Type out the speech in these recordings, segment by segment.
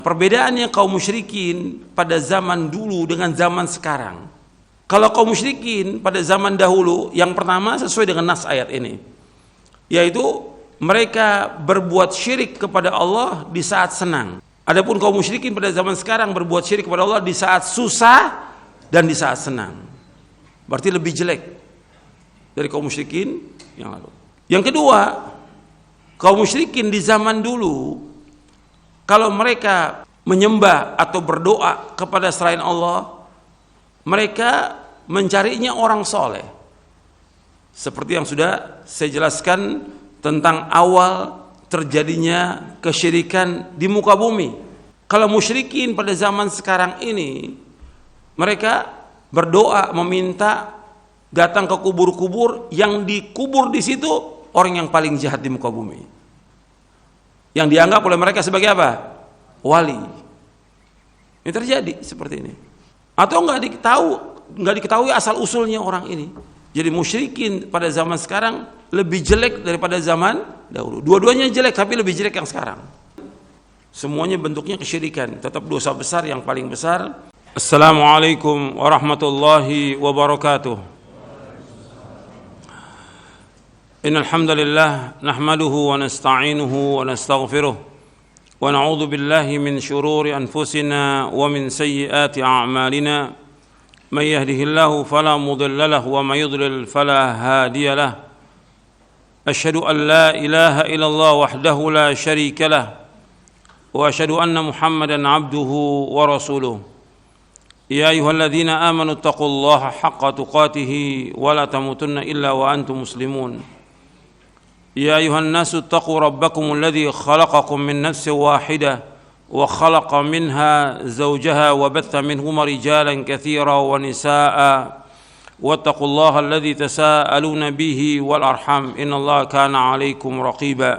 Perbedaannya kaum musyrikin pada zaman dulu dengan zaman sekarang. Kalau kaum musyrikin pada zaman dahulu, yang pertama sesuai dengan nas ayat ini, yaitu mereka berbuat syirik kepada Allah di saat senang. Adapun kaum musyrikin pada zaman sekarang berbuat syirik kepada Allah di saat susah dan di saat senang. Berarti lebih jelek dari kaum musyrikin yang lalu. Yang kedua, kaum musyrikin di zaman dulu, kalau mereka menyembah atau berdoa kepada selain Allah, mereka mencarinya orang soleh. Seperti yang sudah saya jelaskan tentang awal terjadinya kesyirikan di muka bumi. Kalau musyrikin pada zaman sekarang ini, mereka berdoa meminta datang ke kubur-kubur, yang dikubur di situ orang yang paling jahat di muka bumi, yang dianggap oleh mereka sebagai apa? Wali. Ini terjadi seperti ini. Atau nggak diketahui asal usulnya orang ini. Jadi musyrikin pada zaman sekarang lebih jelek daripada zaman dahulu. Dua-duanya jelek, tapi lebih jelek yang sekarang. Semuanya bentuknya kesyirikan, tetap dosa besar yang paling besar. Assalamualaikum warahmatullahi wabarakatuh. Innal hamdalillah nahmaduhu wa nasta'inuhu wa nastaghfiruh wa na'udzu billahi min shururi anfusina wa min sayyiati a'malina may yahdihillahu fala mudilla lahu wa may yudlil fala hadiya lahu asyhadu an la ilaha illallah wahdahu la syarika lahu wa asyhadu anna muhammadan abduhu wa rasuluh ya ayyuhalladzina amanu taqullaha haqqa tuqatih wa la tamutunna illa wa antum muslimun. يا أيها الناس اتقوا ربكم الذي خلقكم من نفس واحدة وخلق منها زوجها وبث منهما رجالا كثيرا ونساء واتقوا الله الذي تساءلون به والأرحام إن الله كان عليكم رقيبا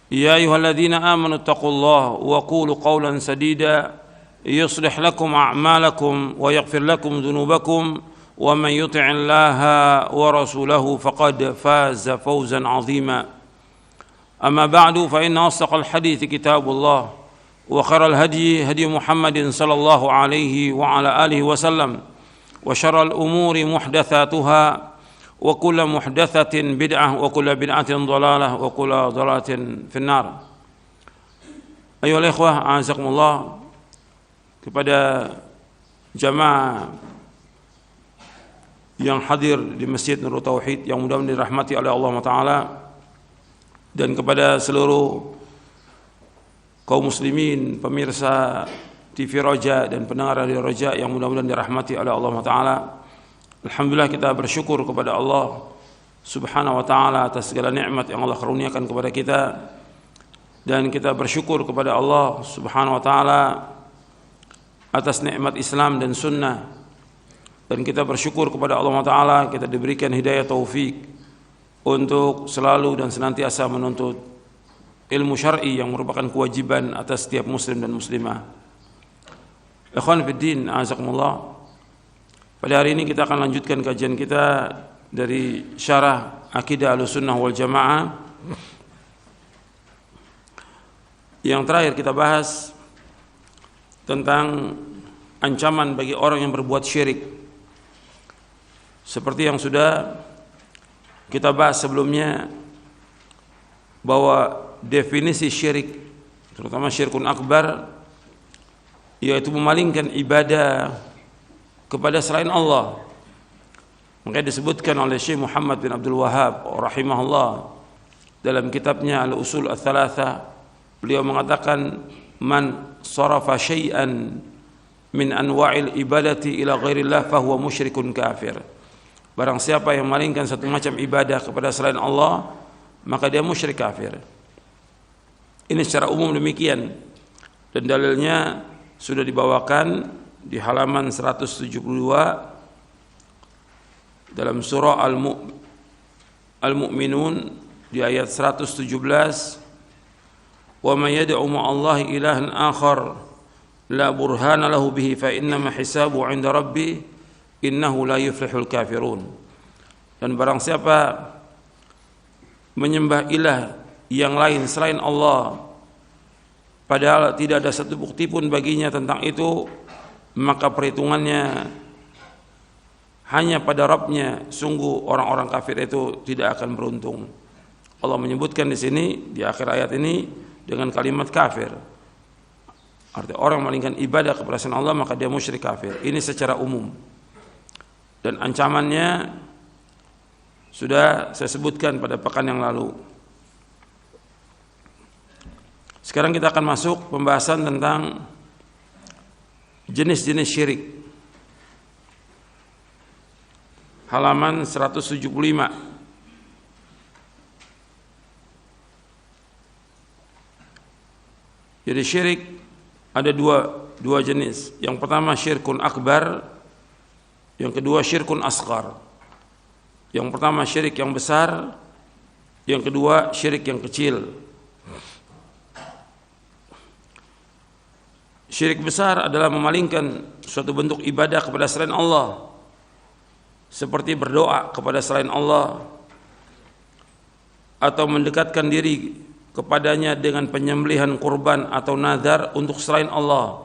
يا أيها الذين آمنوا اتقوا الله وقولوا قولا سديدا يصلح لكم أعمالكم ويغفر لكم ذنوبكم ومن يطع الله ورسوله فقد فاز فوزا عظيما أما بعد فإن أصدق الحديث كتاب الله وخير الهدي هدي محمد صلى الله عليه وعلى آله وسلم وشر الأمور محدثاتها وكل محدثة بدعة وكل بدعة ضلالة وكل ضلالة في النار. أيها الإخوة أعزكم الله, kepada jamaah yang hadir di Masjid Nurul Tauhid yang mudah-mudahan dirahmati oleh Allah Ta'ala, dan kepada seluruh kaum muslimin, pemirsa TV Roja dan pendengar Radio Roja yang mudah-mudahan dirahmati oleh Allah Ta'ala. Alhamdulillah, kita bersyukur kepada Allah Subhanahu wa Ta'ala atas segala nikmat yang Allah karuniakan kepada kita, dan kita bersyukur kepada Allah Subhanahu wa Ta'ala atas nikmat Islam dan sunnah. Dan kita bersyukur kepada Allah Ta'ala kita diberikan hidayah taufik untuk selalu dan senantiasa menuntut ilmu syar'i yang merupakan kewajiban atas setiap muslim dan muslimah. Ikhwan fiddin, a'azakumullah. Pada hari ini kita akan lanjutkan kajian kita dari syarah Aqidah Ahlussunnah wal Jamaah. Yang terakhir kita bahas tentang ancaman bagi orang yang berbuat syirik. Seperti yang sudah kita bahas sebelumnya, bahwa definisi syirik, terutama syirkun akbar, yaitu memalingkan ibadah kepada selain Allah. Makanya disebutkan oleh Syekh Muhammad bin Abdul Wahhab rahimahullah dalam kitabnya Al-Usul Ats-Tsalatsa, beliau mengatakan, man sarafa syai'an min anwa'il ibadati ila ghairillah fahuwa musyrikun kafir. Barang siapa yang memalingkan satu macam ibadah kepada selain Allah, maka dia musyrik kafir. Ini secara umum demikian, dan dalilnya sudah dibawakan di halaman 172 dalam surah Al-Mu'minun di ayat 117, wa may yad'u ma'allahi ilahan akhar la burhana lahu bihi fa innama hisabu 'inda rabbih innahu la yuflihul kafirun. Dan barang siapa menyembah ilah yang lain selain Allah, padahal tidak ada satu bukti pun baginya tentang itu, maka perhitungannya hanya pada Rabbnya. Sungguh orang-orang kafir itu tidak akan beruntung. Allah menyebutkan di sini di akhir ayat ini dengan kalimat kafir. Artinya orang memalingkan ibadah kepada selain Allah maka dia musyrik kafir. Ini secara umum. Dan ancamannya sudah saya sebutkan pada pekan yang lalu. Sekarang kita akan masuk pembahasan tentang jenis-jenis syirik. Halaman 175. Jadi syirik ada dua jenis. Yang pertama syirkun akbar, yang kedua syirkun asghar. Yang pertama syirik yang besar, yang kedua syirik yang kecil. Syirik besar adalah memalingkan suatu bentuk ibadah kepada selain Allah, seperti berdoa kepada selain Allah atau mendekatkan diri kepadanya dengan penyembelihan kurban atau nazar untuk selain Allah.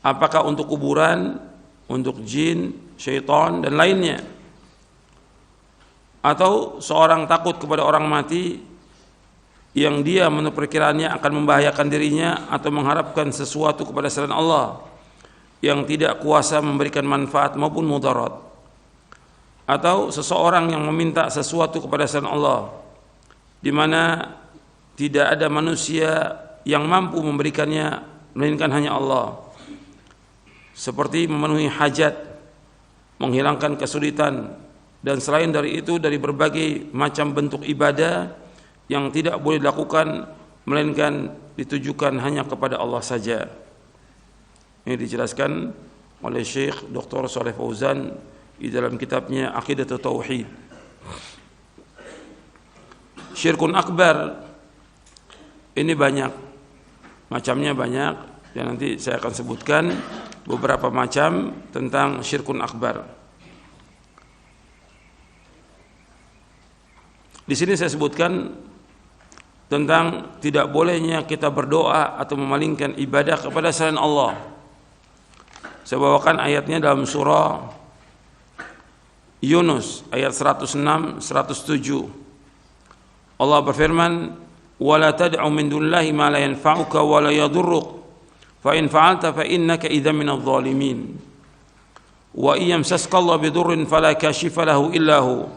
Apakah untuk kuburan, untuk jin, syaitan dan lainnya, atau seorang takut kepada orang mati yang dia menurut perkiraannya akan membahayakan dirinya, atau mengharapkan sesuatu kepada selain Allah yang tidak kuasa memberikan manfaat maupun mudarat, atau seseorang yang meminta sesuatu kepada selain Allah di mana tidak ada manusia yang mampu memberikannya melainkan hanya Allah, seperti memenuhi hajat, menghilangkan kesulitan, dan selain dari itu dari berbagai macam bentuk ibadah yang tidak boleh dilakukan melainkan ditujukan hanya kepada Allah saja. Ini dijelaskan oleh Syekh Dr. Shalih Fauzan di dalam kitabnya Aqidatut Tauhid. Syirkun akbar ini banyak macamnya, banyak, dan nanti saya akan sebutkan beberapa macam tentang syirkun akbar. Di sini saya sebutkan tentang tidak bolehnya kita berdoa atau memalingkan ibadah kepada selain Allah. Saya bawakan ayatnya dalam surah Yunus ayat 106 107. Allah berfirman, "Wala tad'u min dunillahi ma la yanfa'uka wa la yadurruk, fa in fa'alta fa innaka idzan minadh dhalimin. Wa in yamsaska Allah bidurrin fala kashifa lahu illa hu,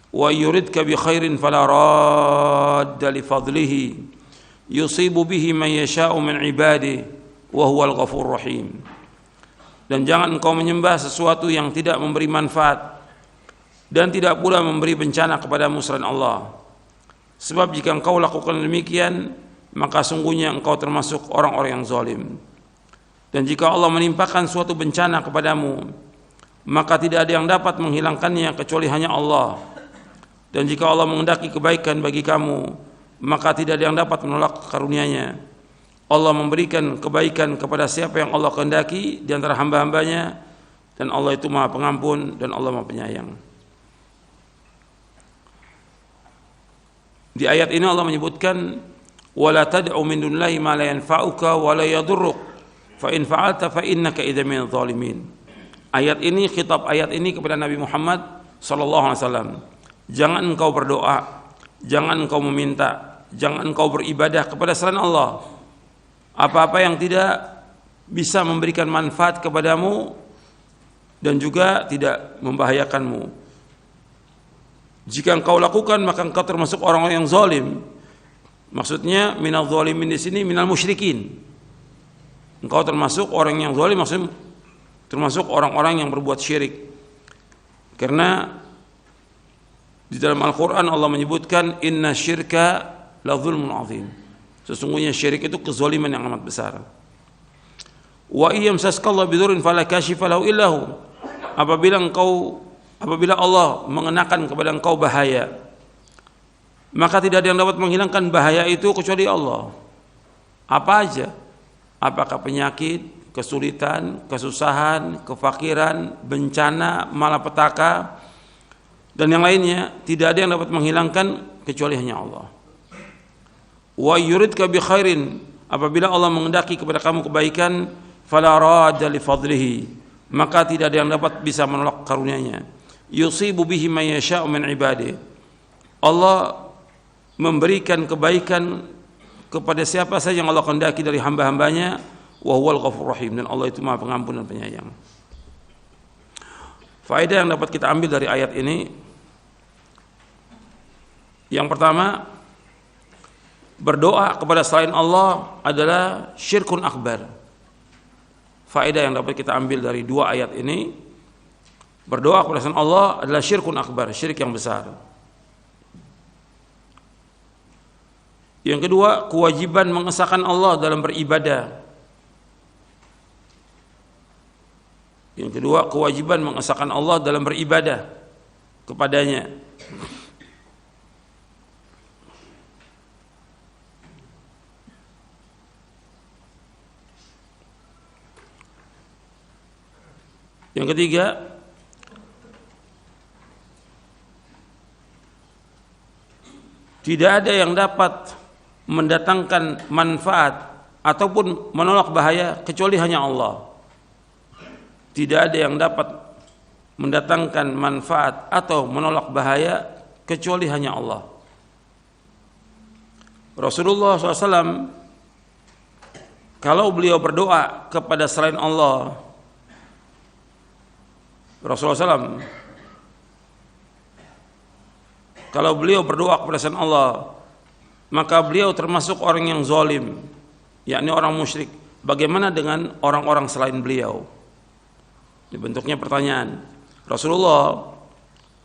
wa yuridka bi khairin fala radda li fadlihi, yusibu bihi man yasha'u min ibadihi wa huwal ghafurur rahim." Dan jangan engkau menyembah sesuatu yang tidak memberi manfaat dan tidak pula memberi bencana kepadamu selain Allah. Sebab jika engkau lakukan demikian, maka sungguhnya engkau termasuk orang-orang yang zalim. Dan jika Allah menimpakan suatu bencana kepadamu, maka tidak ada yang dapat menghilangkannya kecuali hanya Allah. Dan jika Allah menghendaki kebaikan bagi kamu, maka tidak ada yang dapat menolak karunia-Nya. Allah memberikan kebaikan kepada siapa yang Allah kehendaki di antara hamba-hambanya, dan Allah itu Maha Pengampun dan Allah Maha Penyayang. Di ayat ini Allah menyebutkan wala tad'u min dunillahi ma la yanfa'uka wa la yadurruk fa in fa'alta fa innaka idzan minadh dhalimin. Ayat ini, khitab ayat ini kepada Nabi Muhammad sallallahu alaihi wasallam. Jangan engkau berdoa, jangan engkau meminta, jangan engkau beribadah kepada selain Allah. Apa-apa yang tidak bisa memberikan manfaat kepadamu dan juga tidak membahayakanmu. Jika engkau lakukan maka engkau termasuk orang-orang yang zalim. Maksudnya minal zalimin di sini minal musyrikin. Engkau termasuk orang yang zalim, maksudnya termasuk orang-orang yang berbuat syirik. Karena di dalam Al-Qur'an Allah menyebutkan inna syirka la zulmun azim. Sesungguhnya syirik itu kezaliman yang amat besar. Wa iyam saskallahu bidurrin fala kashifa lahu illahu. Apabila Allah mengenakan kepada engkau bahaya, maka tidak ada yang dapat menghilangkan bahaya itu kecuali Allah. Apa aja? Apakah penyakit, kesulitan, kesusahan, kefakiran, bencana, malapetaka, dan yang lainnya, tidak ada yang dapat menghilangkan kecuali hanya Allah. Wa yuridka bi khairin, apabila Allah menghendaki kepada kamu kebaikan, fala radda li fadlihi, maka tidak ada yang dapat bisa menolak karunia-Nya. Yusibu bihi man yasha'u min ibadihi, Allah memberikan kebaikan kepada siapa saja yang Allah kehendaki dari hamba-hambanya. Wa huwal ghafurur rahim, dan Allah itu Maha Pengampun dan Penyayang. Faedah yang dapat kita ambil dari ayat ini, yang pertama, berdoa kepada selain Allah adalah syirkun akbar. Faedah yang dapat kita ambil dari dua ayat ini, berdoa kepada selain Allah adalah syirkun akbar, syirik yang besar. Yang kedua, kewajiban mengesahkan Allah dalam beribadah. Yang kedua, kewajiban mengesahkan Allah dalam beribadah kepadanya. Yang ketiga, tidak ada yang dapat mendatangkan manfaat ataupun menolak bahaya kecuali hanya Allah. Tidak ada yang dapat mendatangkan manfaat atau menolak bahaya kecuali hanya Allah. Rasulullah SAW, kalau beliau berdoa kepada selain Allah, Rasulullah SAW, kalau beliau berdoa kepada selain Allah, maka beliau termasuk orang yang zalim, yakni orang musyrik. Bagaimana dengan orang-orang selain beliau? Ini bentuknya pertanyaan. Rasulullah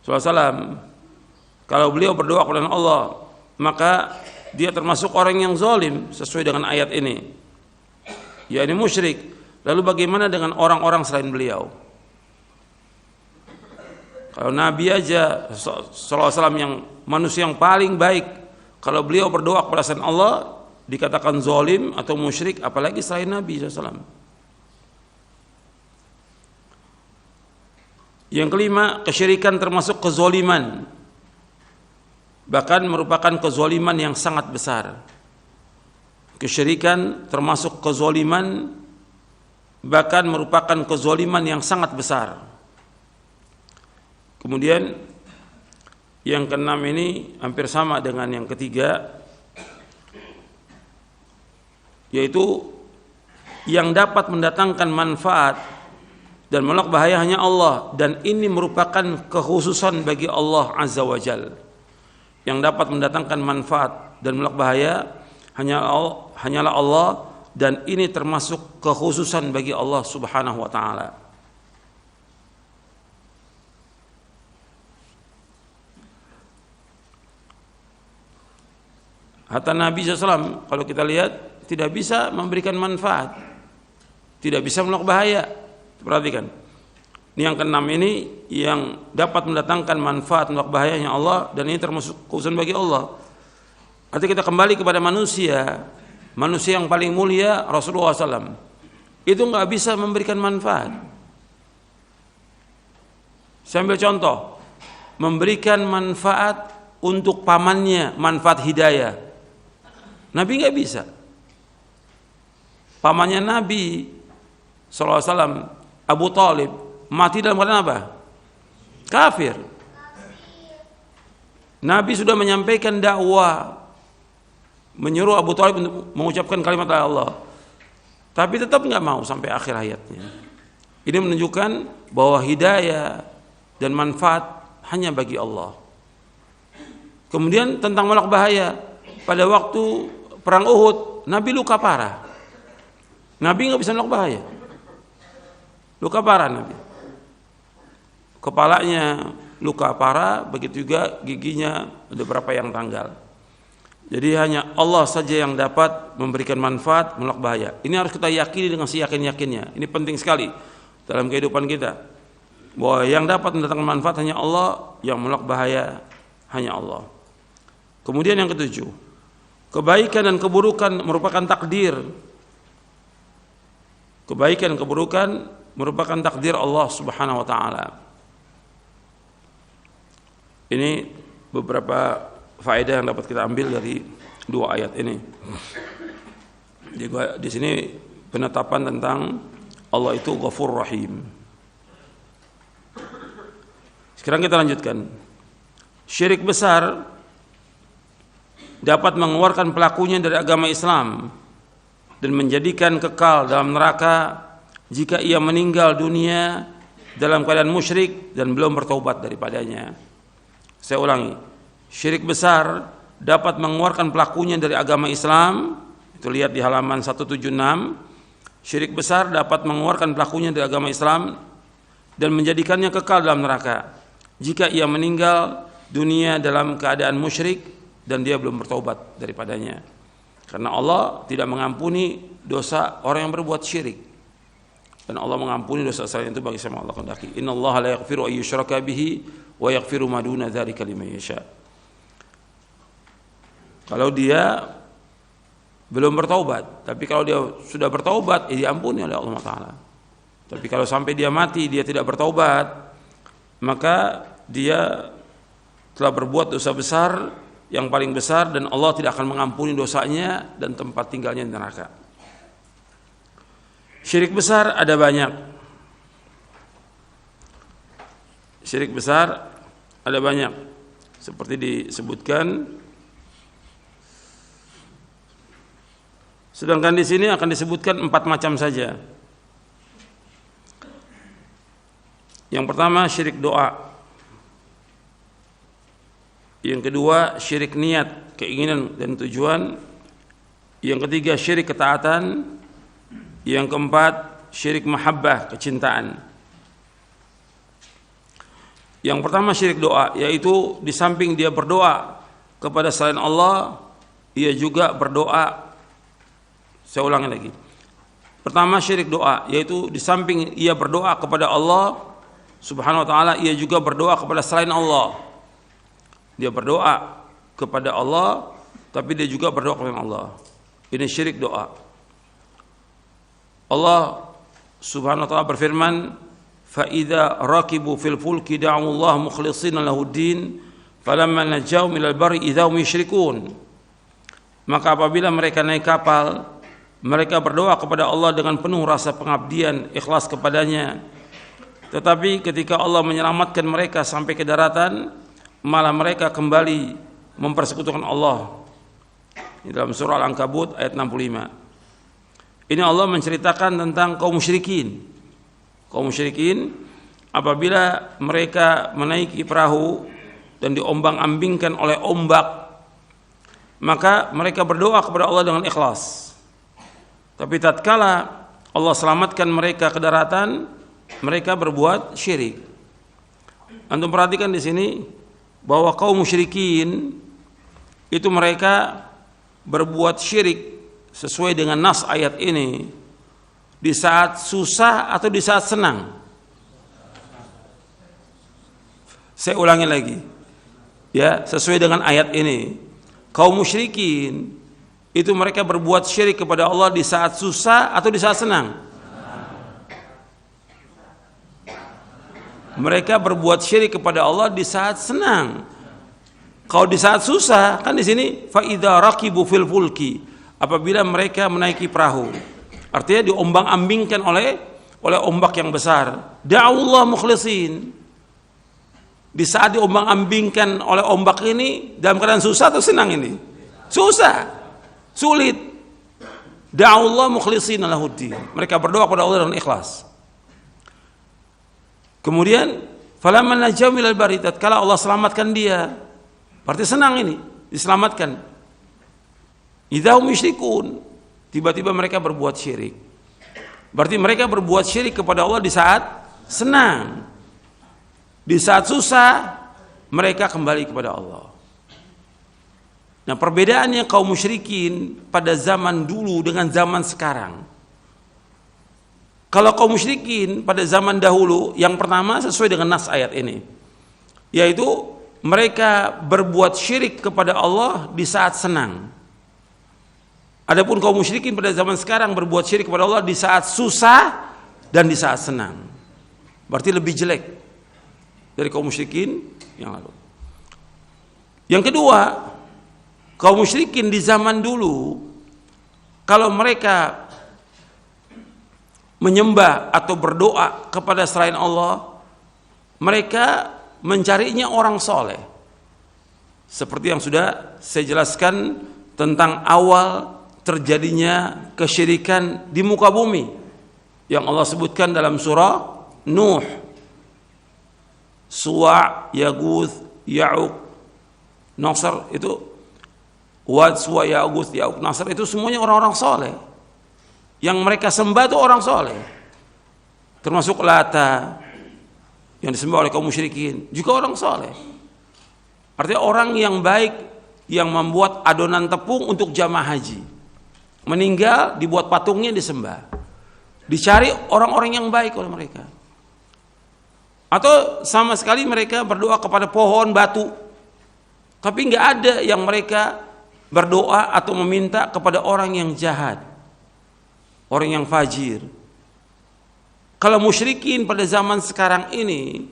SAW, kalau beliau berdoa kepada Allah, maka dia termasuk orang yang zalim sesuai dengan ayat ini, yakni musyrik. Lalu bagaimana dengan orang-orang selain beliau? Kalau Nabi aja SAW yang manusia yang paling baik, kalau beliau berdoa kepada selain Allah dikatakan zalim atau musyrik, apalagi selain Nabi SAW. Yang kelima, kesyirikan termasuk kezaliman, bahkan merupakan kezaliman yang sangat besar. Kesyirikan termasuk kezaliman, bahkan merupakan kezaliman yang sangat besar. Kemudian yang keenam ini hampir sama dengan yang ketiga, yaitu yang dapat mendatangkan manfaat dan menolak bahaya hanya Allah, dan ini merupakan kekhususan bagi Allah Azza wa Jalla. Yang dapat mendatangkan manfaat dan menolak bahaya hanyalah Allah, dan ini termasuk kekhususan bagi Allah Subhanahu wa taala. Hatta Nabi SAW, kalau kita lihat, tidak bisa memberikan manfaat, tidak bisa menolak bahaya. Perhatikan, ini yang keenam ini yang dapat mendatangkan manfaat menolak bahayanya Allah, dan ini termasuk khususan bagi Allah. Nanti kita kembali kepada manusia yang paling mulia, Rasulullah SAW, itu nggak bisa memberikan manfaat. Saya ambil contoh, memberikan manfaat untuk pamannya, manfaat hidayah. Nabi nggak bisa. Pamannya Nabi SAW, Abu Talib, mati dalam keadaan apa? Kafir. Nabi sudah menyampaikan dakwah, menyuruh Abu Talib untuk mengucapkan kalimat Allah, tapi tetap nggak mau sampai akhir hayatnya. Ini menunjukkan bahwa hidayah dan manfaat hanya bagi Allah. Kemudian tentang menolak bahaya, pada waktu perang Uhud, Nabi luka parah. Nabi nggak bisa menolak bahaya. Luka parah Nabi. Kepalanya luka parah, begitu juga giginya ada beberapa yang tanggal. Jadi hanya Allah saja yang dapat memberikan manfaat, menolak bahaya. Ini harus kita yakini dengan seyakin-yakinnya. Ini penting sekali dalam kehidupan kita, bahwa yang dapat mendatangkan manfaat hanya Allah, yang menolak bahaya hanya Allah. Kemudian yang ketujuh, kebaikan dan keburukan merupakan takdir. Kebaikan dan keburukan merupakan takdir Allah Subhanahu wa taala. Ini beberapa faedah yang dapat kita ambil dari dua ayat ini. Di sini penetapan tentang Allah itu Ghafur Rahim. Sekarang kita lanjutkan. Syirik besar dapat mengeluarkan pelakunya dari agama Islam dan menjadikan kekal dalam neraka jika ia meninggal dunia dalam keadaan musyrik dan belum bertaubat daripadanya. Saya ulangi, syirik besar dapat mengeluarkan pelakunya dari agama Islam. Itu lihat di halaman 176. Syirik besar dapat mengeluarkan pelakunya dari agama Islam dan menjadikannya kekal dalam neraka jika ia meninggal dunia dalam keadaan musyrik dan dia belum bertaubat daripadanya. Karena Allah tidak mengampuni dosa orang yang berbuat syirik. Dan Allah mengampuni dosa selain itu bagi siapa Allah kehendaki. Innallaha la yaghfiru ay yushraka bihi wa yaghfiru ma duna dzalika liman yasha. Kalau dia belum bertaubat, tapi kalau dia sudah bertaubat, diampuni oleh Allah Taala. Tapi kalau sampai dia mati dia tidak bertaubat, maka dia telah berbuat dosa besar, yang paling besar, dan Allah tidak akan mengampuni dosanya dan tempat tinggalnya di neraka. Syirik besar ada banyak. Syirik besar ada banyak. Seperti disebutkan. Sedangkan di sini akan disebutkan 4 macam saja. Yang pertama syirik doa. Yang kedua syirik niat, keinginan dan tujuan. Yang ketiga syirik ketaatan. Yang keempat syirik mahabbah, kecintaan. Yang pertama syirik doa, yaitu di samping dia berdoa kepada selain Allah, ia juga berdoa. Saya ulangi lagi. Pertama syirik doa, yaitu di samping ia berdoa kepada Allah Subhanahu wa taala, ia juga berdoa kepada selain Allah. Dia berdoa kepada Allah, tapi dia juga berdoa kepada Allah. Ini syirik doa. Allah Subhanahu wa taala berfirman, "Fa idza raqibu fil fulki da'u Allah mukhlishina lahud-din, falamma najahum ilal barri idza hum yusyrikun." Maka apabila mereka naik kapal, mereka berdoa kepada Allah dengan penuh rasa pengabdian, ikhlas kepadanya. Tetapi ketika Allah menyelamatkan mereka sampai ke daratan, malah mereka kembali mempersekutukan Allah. Di dalam surah Al-Ankabut ayat 65. Ini Allah menceritakan tentang kaum musyrikin. Kaum musyrikin apabila mereka menaiki perahu dan diombang-ambingkan oleh ombak, maka mereka berdoa kepada Allah dengan ikhlas. Tapi tatkala Allah selamatkan mereka ke daratan, mereka berbuat syirik. Antum perhatikan di sini bahwa kaum musyrikin itu mereka berbuat syirik sesuai dengan nas ayat ini di saat susah atau di saat senang. Saya ulangi lagi. Ya, sesuai dengan ayat ini. Kaum musyrikin itu mereka berbuat syirik kepada Allah di saat susah atau di saat senang. Mereka berbuat syirik kepada Allah di saat senang. Kalau di saat susah, kan di sini fa idza raqibu fil fulki, apabila mereka menaiki perahu, artinya diombang-ambingkan oleh ombak yang besar. Da'ullah mukhlisin. Di saat diombang-ambingkan oleh ombak ini dalam keadaan susah atau senang ini? Susah, sulit. Da'ullah mukhlisin lahuddin. Mereka berdoa kepada Allah dengan ikhlas. Kemudian falamma najahum ilal barri, tatkala Allah selamatkan dia, berarti senang ini, diselamatkan. Idza hum yusyrikun, tiba-tiba mereka berbuat syirik. Berarti mereka berbuat syirik kepada Allah di saat senang. Di saat susah mereka kembali kepada Allah. Nah, perbedaannya kaum musyrikin pada zaman dulu dengan zaman sekarang. Kalau kaum musyrikin pada zaman dahulu, yang pertama sesuai dengan nas ayat ini, yaitu mereka berbuat syirik kepada Allah di saat senang. Adapun kaum musyrikin pada zaman sekarang berbuat syirik kepada Allah di saat susah dan di saat senang. Berarti lebih jelek dari kaum musyrikin yang lalu. Yang kedua, kaum musyrikin di zaman dulu, kalau mereka menyembah atau berdoa kepada selain Allah, mereka mencarinya orang soleh. Seperti yang sudah saya jelaskan tentang awal terjadinya kesyirikan di muka bumi yang Allah sebutkan dalam surah Nuh, Suwa', Yaguth, Ya'uq, Nasr, itu Wad, Suwa', Yaguth, Ya'uq, Nasr, itu semuanya orang-orang soleh. Yang mereka sembah itu orang soleh, termasuk Lata yang disembah oleh kaum musyrikin juga orang soleh. Artinya orang yang baik, yang membuat adonan tepung untuk jamaah haji, meninggal dibuat patungnya disembah, dicari orang-orang yang baik oleh mereka. Atau sama sekali mereka berdoa kepada pohon, batu, tapi nggak ada yang mereka berdoa atau meminta kepada orang yang jahat, orang yang fajir. Kalau musyrikin pada zaman sekarang ini,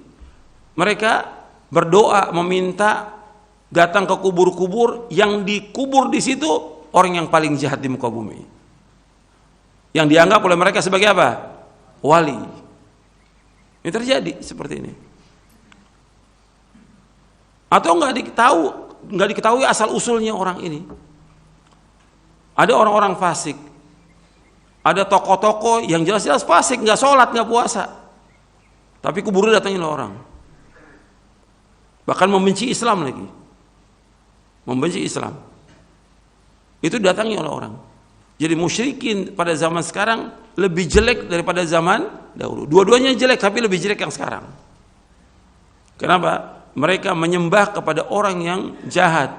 mereka berdoa meminta datang ke kubur-kubur, yang dikubur di situ orang yang paling jahat di muka bumi, yang dianggap oleh mereka sebagai apa? Wali. Ini terjadi seperti ini. Atau nggak diketahui asal usulnya orang ini. Ada orang-orang fasik, ada tokoh-tokoh yang jelas-jelas fasik, nggak sholat, nggak puasa, tapi kuburnya datangin orang, bahkan membenci Islam lagi, membenci Islam. Itu datangi oleh orang. Jadi musyrikin pada zaman sekarang lebih jelek daripada zaman dahulu. Dua-duanya jelek, tapi lebih jelek yang sekarang. Kenapa? Mereka menyembah kepada orang yang jahat,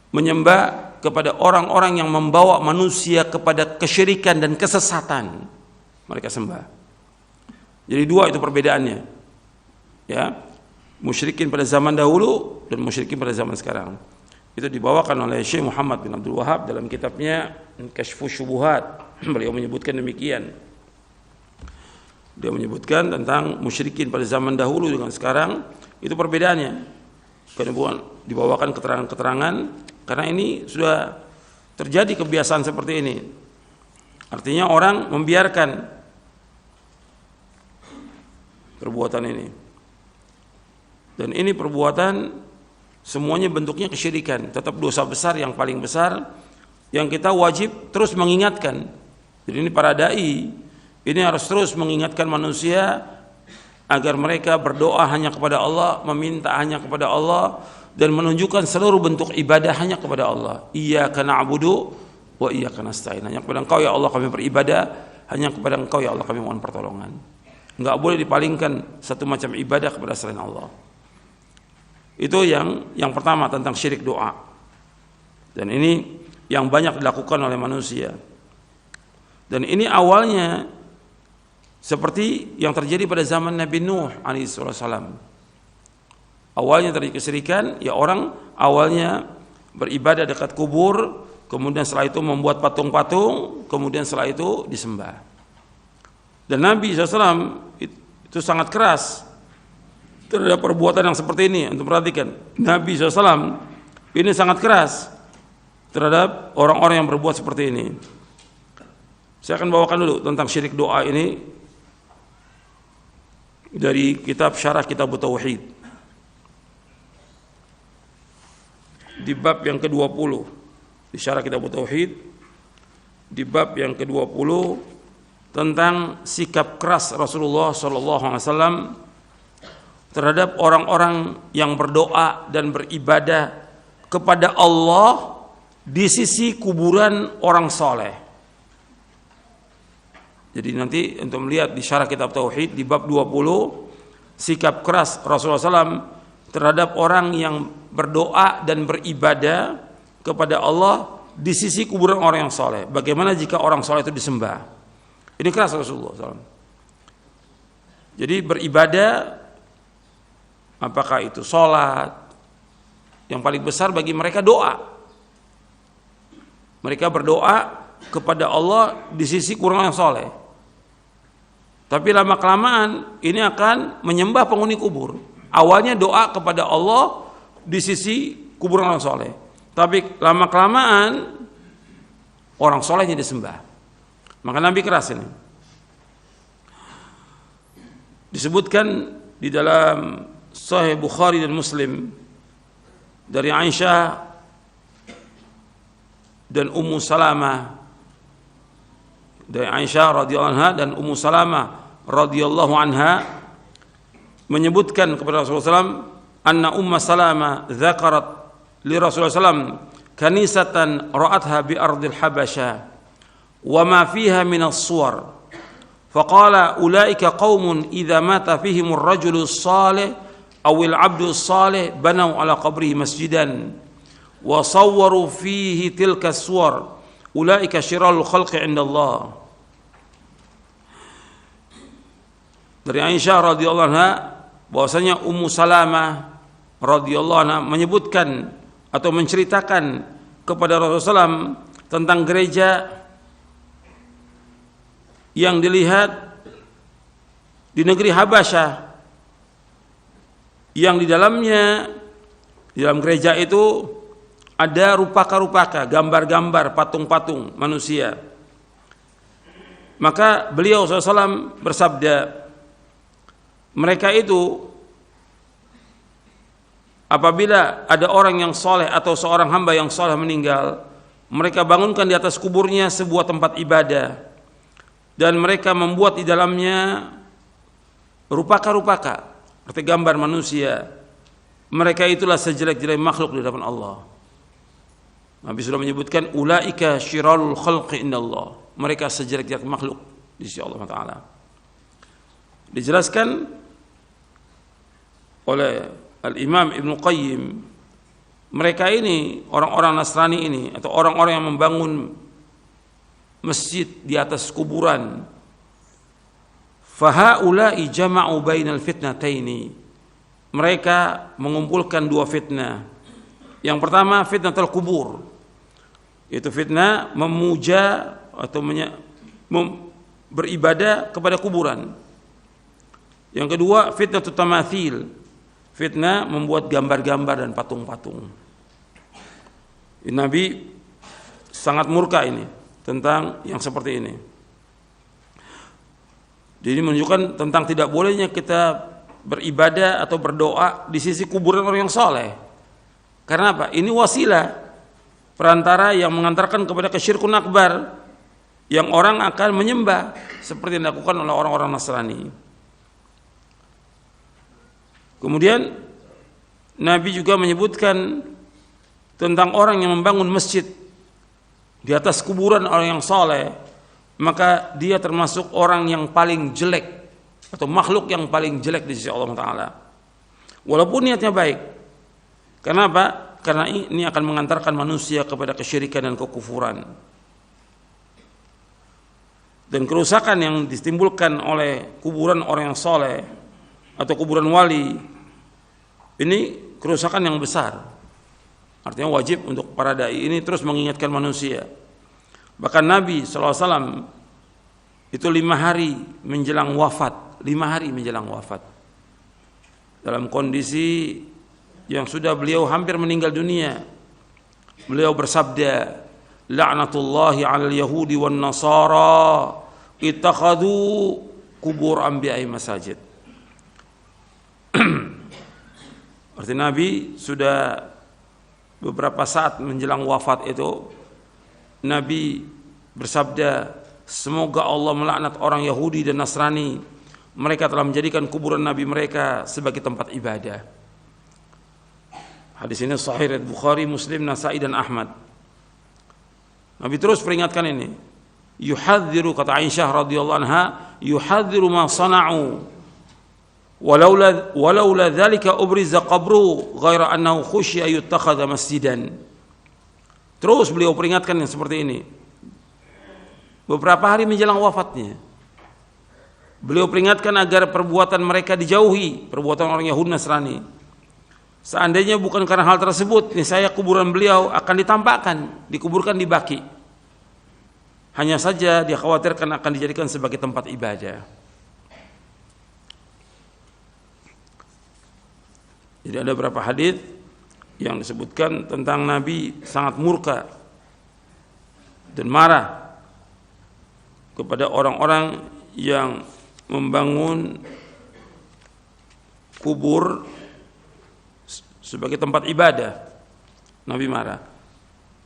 menyembah kepada orang-orang yang membawa manusia kepada kesyirikan dan kesesatan. Mereka sembah. Jadi dua itu perbedaannya. Ya, musyrikin pada zaman dahulu dan musyrikin pada zaman sekarang. Itu dibawakan oleh Syekh Muhammad bin Abdul Wahab dalam kitabnya Kashfus Syubuhat. Beliau menyebutkan demikian. Dia menyebutkan tentang musyrikin pada zaman dahulu dengan sekarang, itu perbedaannya. Kemudian dibawakan keterangan-keterangan, karena ini sudah terjadi kebiasaan seperti ini. Artinya orang membiarkan perbuatan ini. Dan ini perbuatan semuanya bentuknya kesyirikan, tetap dosa besar yang paling besar, yang kita wajib terus mengingatkan. Jadi ini para dai ini harus terus mengingatkan manusia agar mereka berdoa hanya kepada Allah, meminta hanya kepada Allah, dan menunjukkan seluruh bentuk ibadah hanya kepada Allah. Iyyaka na'budu wa iyyaka nasta'in. Hanya kepada Engkau ya Allah kami beribadah, hanya kepada Engkau ya Allah kami mohon pertolongan. Enggak boleh dipalingkan satu macam ibadah kepada selain Allah. Itu yang pertama tentang syirik doa. Dan ini yang banyak dilakukan oleh manusia. Dan ini awalnya seperti yang terjadi pada zaman Nabi Nuh alaihi salam. Awalnya terjadi kesyirikan, ya orang awalnya beribadah dekat kubur, kemudian setelah itu membuat patung-patung, kemudian setelah itu disembah. Dan Nabi SAW itu sangat keras terhadap perbuatan yang seperti ini. Untuk perhatikan, Nabi SAW ini sangat keras terhadap orang-orang yang berbuat seperti ini. Saya akan bawakan dulu tentang syirik doa ini dari kitab Syarah Kitab Tauhid di bab yang ke-20. Di Syarah Kitab Tauhid di bab yang ke-20 tentang sikap keras Rasulullah SAW terhadap orang-orang yang berdoa dan beribadah kepada Allah di sisi kuburan orang soleh. Jadi nanti untuk melihat di Syarah Kitab Tauhid di bab 20 sikap keras Rasulullah SAW terhadap orang yang berdoa dan beribadah kepada Allah di sisi kuburan orang yang soleh. Bagaimana jika orang soleh itu disembah? Ini keras Rasulullah SAW. Jadi beribadah, apakah itu sholat, yang paling besar bagi mereka doa. Mereka berdoa kepada Allah di sisi kuburan orang yang soleh. Tapi lama-kelamaan ini akan menyembah penghuni kubur. Awalnya doa kepada Allah di sisi kuburan orang soleh, Tapi lama-kelamaan orang solehnya disembah. Maka Nabi keras ini. Disebutkan di dalam Sahih Bukhari dan Muslim dari Aisyah dan Ummu Salamah, dari Aisyah radhiyallahu anha dan Ummu Salamah radhiyallahu anha menyebutkan kepada Rasulullah SAW, anna Ummu Salamah dzakarat li Rasulullah SAW kanisatan ra'atha bi ardil Habasha wa ma fiha min as-suwar faqala ulaika qaumun idza mata fihim ar-rajulu as-salih aw al-'abdu as-salih banaw ala qabrihi masjidan wa sawwaru fihi tilka as-suwar ulaika syirarul khalqi 'inda Allah. Dari Aisyah radhiyallahu anha bahwasanya Ummu Salamah radhiyallahu anha menyebutkan atau menceritakan kepada Rasulullah SAW tentang gereja yang dilihat di negeri Habasyah, yang di dalamnya, di dalam gereja itu ada rupaka-rupaka, gambar-gambar, patung-patung manusia. Maka beliau SAW bersabda, mereka itu apabila ada orang yang soleh atau seorang hamba yang soleh meninggal, mereka bangunkan di atas kuburnya sebuah tempat ibadah dan mereka membuat di dalamnya rupaka-rupaka seperti gambar manusia. Mereka itulah sejelek-jelek makhluk di hadapan Allah. Nabi sudah menyebutkan ulaika syirarul khalqi indallah. Mereka sejelek-jelek makhluk di sisi Allah Taala. Dijelaskan oleh Al-Imam Ibnu Qayyim, mereka ini orang-orang Nasrani ini atau orang-orang yang membangun masjid di atas kuburan, fahaula'i jama'u bainal fitnataini, mereka mengumpulkan dua fitnah. Yang pertama fitnatul kubur, itu fitnah memuja atau beribadah kepada kuburan. Yang kedua fitnatul tamathil, fitnah membuat gambar-gambar dan patung-patung. Nabi sangat murka ini tentang yang seperti ini. Jadi menunjukkan tentang tidak bolehnya kita beribadah atau berdoa di sisi kuburan orang yang soleh. Karena apa? Ini wasilah perantara yang mengantarkan kepada kesyirkun akbar, yang orang akan menyembah seperti yang dilakukan oleh orang-orang Nasrani. Kemudian Nabi juga menyebutkan tentang orang yang membangun masjid di atas kuburan orang yang saleh, maka dia termasuk orang yang paling jelek atau makhluk yang paling jelek di sisi Allah Taala. Walaupun niatnya baik. Kenapa? Karena ini akan mengantarkan manusia kepada kesyirikan dan kekufuran. Dan kerusakan yang ditimbulkan oleh kuburan orang yang saleh atau kuburan wali, ini kerusakan yang besar. Artinya wajib untuk para dai ini terus mengingatkan manusia. Bahkan Nabi SAW itu 5 hari menjelang wafat, 5 hari menjelang wafat, dalam kondisi yang sudah beliau hampir meninggal dunia, beliau bersabda, la'natullahi 'alal yahudi wan nasara ittakhadhu kubur anbiya'i masajid. Arti Nabi sudah beberapa saat menjelang wafat itu, Nabi bersabda, semoga Allah melaknat orang Yahudi dan Nasrani, mereka telah menjadikan kuburan Nabi mereka sebagai tempat ibadah. Hadis ini sahih riwayat Bukhari, Muslim, Nasa'i dan Ahmad. Nabi terus peringatkan ini, yuhadziru, kata Aisyah radhiyallahu anha, yuhadziru ma sana'u walaula dzalika ubriza qabru ghaira annahu khusya yuttakhadha masjidan. Terus beliau peringatkan yang seperti ini. Beberapa hari menjelang wafatnya, beliau peringatkan agar perbuatan mereka dijauhi, perbuatan orang Yahudi Nasrani. Seandainya bukan karena hal tersebut, niscaya kuburan beliau akan ditampakkan, dikuburkan di Baqi. Hanya saja dikhawatirkan akan dijadikan sebagai tempat ibadah. Jadi ada beberapa hadis yang disebutkan tentang Nabi sangat murka dan marah kepada orang-orang yang membangun kubur sebagai tempat ibadah. Nabi marah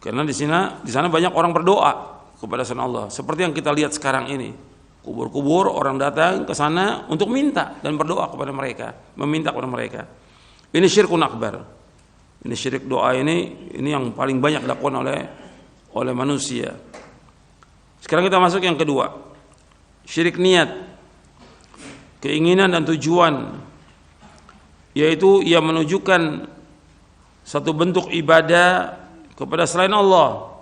karena di sana banyak orang berdoa kepada selain Allah, seperti yang kita lihat sekarang ini. Kubur-kubur, orang datang ke sana untuk minta dan berdoa kepada mereka, meminta kepada mereka. Ini syirkun akbar. Ini syirik doa ini yang paling banyak dilakukan oleh manusia. Sekarang kita masuk yang kedua. Syirik niat. Keinginan dan tujuan, yaitu ia menunjukkan satu bentuk ibadah kepada selain Allah.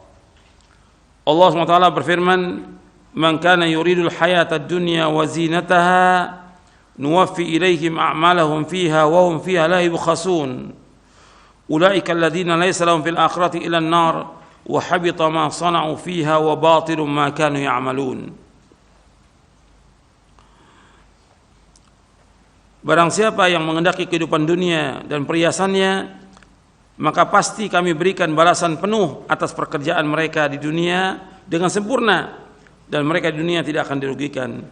Allah SWT berfirman, "Man kana yuridul hayatad dunya wa zinataha nuwaffi ilaihim a'malahum fiha wa hum fiha la yubkhasun. Ulaika alladziina laysa lahum fil akhirati illa an-nar wa habita ma sana'u fiha wa batilun ma kanu ya'malun." Barang siapa yang mengendaki kehidupan dunia dan perhiasannya, maka pasti kami berikan balasan penuh atas pekerjaan mereka di dunia dengan sempurna, dan mereka di dunia tidak akan dirugikan.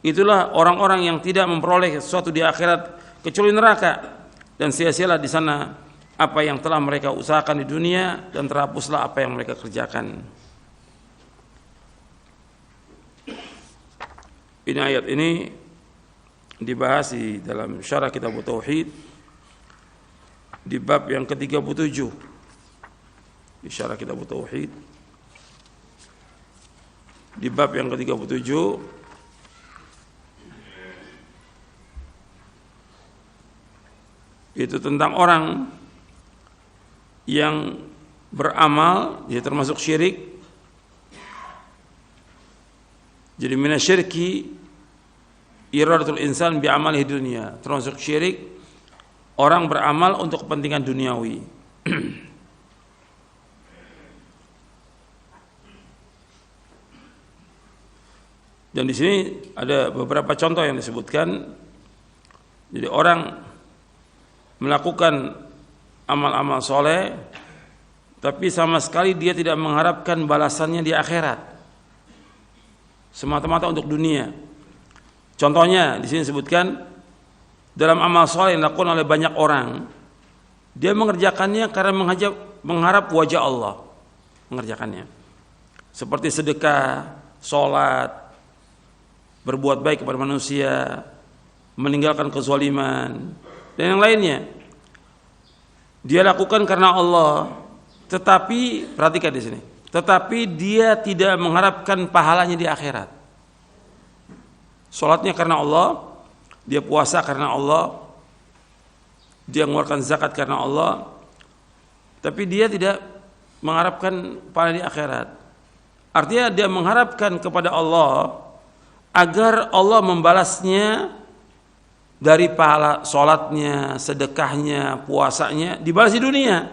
Itulah orang-orang yang tidak memperoleh sesuatu di akhirat kecuali neraka, dan sia-sialah di sana apa yang telah mereka usahakan di dunia, dan terhapuslah apa yang mereka kerjakan. Ini ayat ini dibahas di dalam syarah kitab Tauhid di bab yang ke-37. Di syarah kitab Tauhid di bab yang ke-37 itu tentang orang yang beramal, dia termasuk syirik. Jadi minasyirki iradatul insan bi amalihi dunya, termasuk syirik orang beramal untuk kepentingan duniawi. Dan di sini ada beberapa contoh yang disebutkan. Jadi orang melakukan amal-amal soleh, tapi sama sekali dia tidak mengharapkan balasannya di akhirat, semata-mata untuk dunia. Contohnya di sini disebutkan dalam amal soleh yang dilakukan oleh banyak orang, dia mengerjakannya karena mengharap wajah Allah, mengerjakannya seperti sedekah, sholat, berbuat baik kepada manusia, meninggalkan kezaliman, dan yang lainnya. Dia lakukan karena Allah, tetapi perhatikan di sini, tetapi dia tidak mengharapkan pahalanya di akhirat. Salatnya karena Allah, dia puasa karena Allah, dia mengeluarkan zakat karena Allah, tapi dia tidak mengharapkan pahala di akhirat. Artinya dia mengharapkan kepada Allah agar Allah membalasnya dari pahala sholatnya, sedekahnya, puasanya, dibalas di dunia.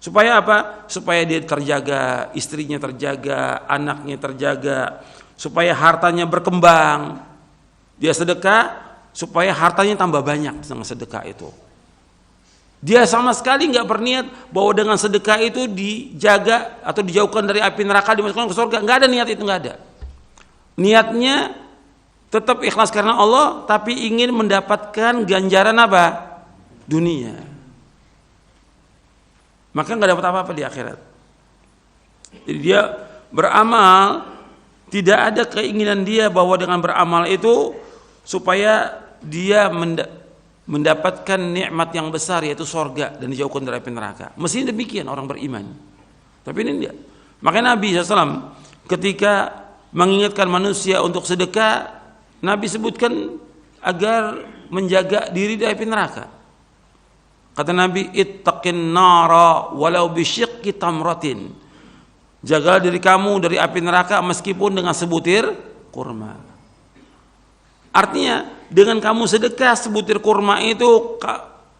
Supaya apa? Supaya dia terjaga, istrinya terjaga, anaknya terjaga, supaya hartanya berkembang. Dia sedekah supaya hartanya tambah banyak dengan sedekah itu. Dia sama sekali nggak berniat bahwa dengan sedekah itu dijaga atau dijauhkan dari api neraka, dimasukkan ke surga. Nggak ada niat itu, nggak ada. Niatnya tetap ikhlas karena Allah, tapi ingin mendapatkan ganjaran apa? Dunia. Maka nggak dapat apa-apa di akhirat. Jadi dia beramal, tidak ada keinginan dia bahwa dengan beramal itu supaya dia mendapatkan nikmat yang besar, yaitu sorga, dan dijauhkan dari api neraka. Mestinya demikian orang beriman. Tapi ini tidak. Makanya Nabi SAW ketika mengingatkan manusia untuk sedekah, Nabi sebutkan agar menjaga diri dari api neraka. Kata Nabi, ittaqin nara walau bisyiqqi tamratin. Jagalah diri kamu dari api neraka meskipun dengan sebutir kurma. Artinya dengan kamu sedekah sebutir kurma itu,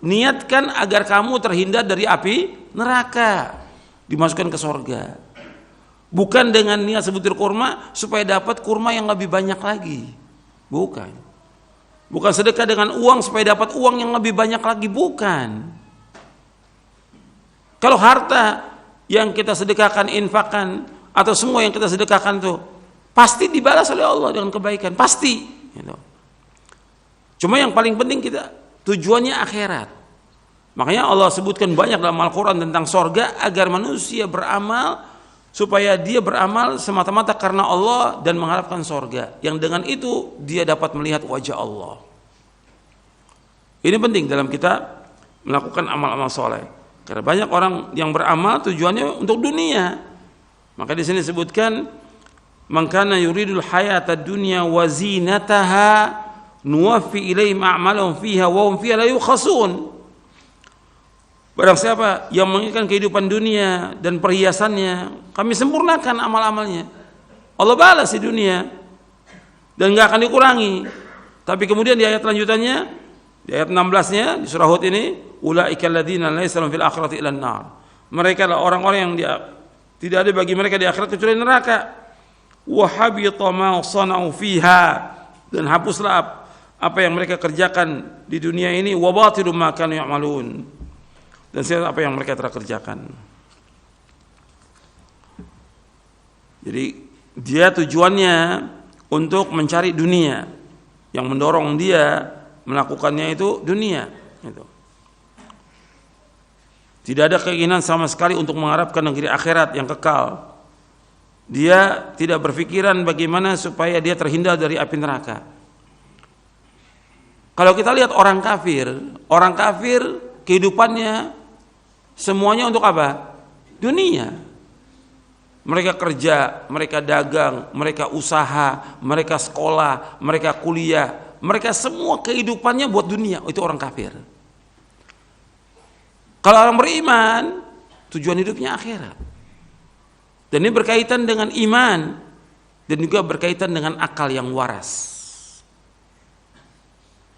niatkan agar kamu terhindar dari api neraka, dimasukkan ke surga. Bukan dengan niat sebutir kurma supaya dapat kurma yang lebih banyak lagi. Bukan. Bukan sedekah dengan uang supaya dapat uang yang lebih banyak lagi, bukan. Kalau harta yang kita sedekahkan, infakkan, atau semua yang kita sedekahkan itu pasti dibalas oleh Allah dengan kebaikan, pasti. Gitu. Cuma yang paling penting kita tujuannya akhirat. Makanya Allah sebutkan banyak dalam Al-Quran tentang sorga agar manusia beramal supaya dia beramal semata-mata karena Allah dan mengharapkan sorga. Yang dengan itu dia dapat melihat wajah Allah. Ini penting dalam kita melakukan amal-amal soleh. Karena banyak orang yang beramal tujuannya untuk dunia. Maka di sini disebutkan, "Man kana yuridul hayatad dunya wa zinataha nuwaffi ilaihim a'malahum fiha wa hum fiha la yukhasun." Barang siapa yang menginginkan kehidupan dunia dan perhiasannya, kami sempurnakan amal-amalnya. Allah balas di dunia dan enggak akan dikurangi. Tapi kemudian di ayat lanjutannya, di ayat 16-nya di surah Hud ini, ulaikal ladzina laisa lahum fil akhirati illan nar. Mereka adalah orang-orang yang tidak ada bagi mereka di akhirat kecuali neraka. Wa habita ma sana'u fiha, dan hapuslah apa yang mereka kerjakan di dunia ini, wa batilu ma kanu ya'malun, dan siapa apa yang mereka telah kerjakan. Jadi dia tujuannya untuk mencari dunia, yang mendorong dia melakukannya itu dunia. Gitu. Tidak ada keinginan sama sekali untuk mengharapkan negeri akhirat yang kekal. Dia tidak berpikiran bagaimana supaya dia terhindar dari api neraka. Kalau kita lihat orang kafir kehidupannya semuanya untuk apa? Dunia. Mereka kerja, mereka dagang, mereka usaha, mereka sekolah, mereka kuliah, mereka semua kehidupannya buat dunia. Itu orang kafir. Kalau orang beriman, tujuan hidupnya akhirat. Dan ini berkaitan dengan iman dan juga berkaitan dengan akal yang waras.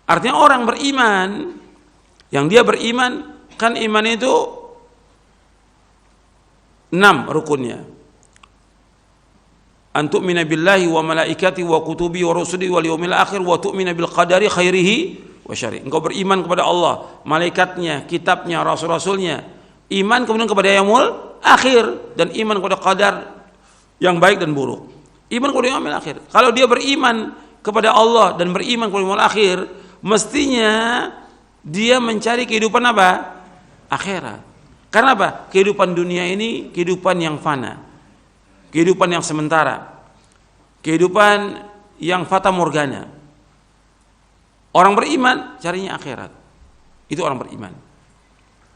Artinya orang beriman, yang dia beriman, kan iman itu 6 rukunnya. An tu'mina billahi wa malaikati wa kutubi wa rusuli wal yaumil akhir wa tu'mina bil qadari khairihi wa syarri. Engkau beriman kepada Allah, malaikatnya, kitabnya, rasul-rasulnya. Iman kemudian kepada yaumul akhir dan iman kepada qadar yang baik dan buruk. Iman kepada yaumil akhir. Kalau dia beriman kepada Allah dan beriman kepada yaumil akhir, mestinya dia mencari kehidupan apa? Akhirat. Karena apa? Kehidupan dunia ini kehidupan yang fana, kehidupan yang sementara, kehidupan yang fata morgana. Orang beriman carinya akhirat. Itu orang beriman.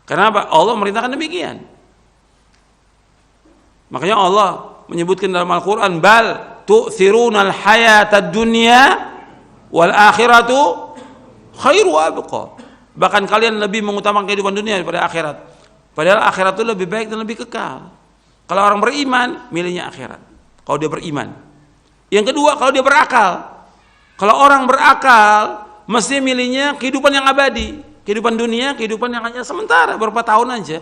Karena apa? Allah merintahkan demikian. Makanya Allah menyebutkan dalam Al-Quran, bal tu'thirunal hayatad dunya wal akhiratu khairu wa abqa. Bahkan kalian lebih mengutamakan kehidupan dunia daripada akhirat. Padahal akhirat itu lebih baik dan lebih kekal. Kalau orang beriman, milihnya akhirat. Kalau dia beriman. Yang kedua, kalau dia berakal. Kalau orang berakal, mesti milihnya kehidupan yang abadi. Kehidupan dunia, kehidupan yang hanya sementara, beberapa tahun aja.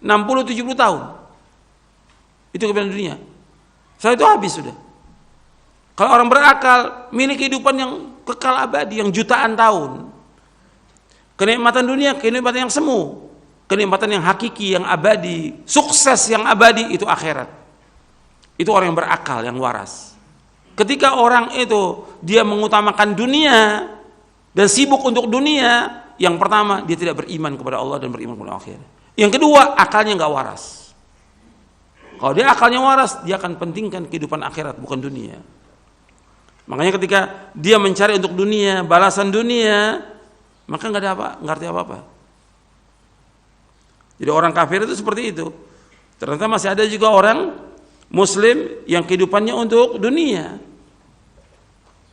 60-70 tahun. Itu kehidupan dunia. Setelah itu habis sudah. Kalau orang berakal, milih kehidupan yang kekal abadi, yang jutaan tahun. Kenikmatan dunia, kenikmatan yang semu. Kenikmatan yang hakiki, yang abadi, sukses yang abadi, itu akhirat. Itu orang yang berakal, yang waras. Ketika orang itu dia mengutamakan dunia dan sibuk untuk dunia, yang pertama dia tidak beriman kepada Allah dan beriman kepada akhir. Yang kedua, akalnya nggak waras. Kalau dia akalnya waras, dia akan pentingkan kehidupan akhirat, bukan dunia. Makanya ketika dia mencari untuk dunia, balasan dunia, maka nggak arti apa-apa. Jadi orang kafir itu seperti itu. Ternyata masih ada juga orang Muslim yang kehidupannya untuk dunia.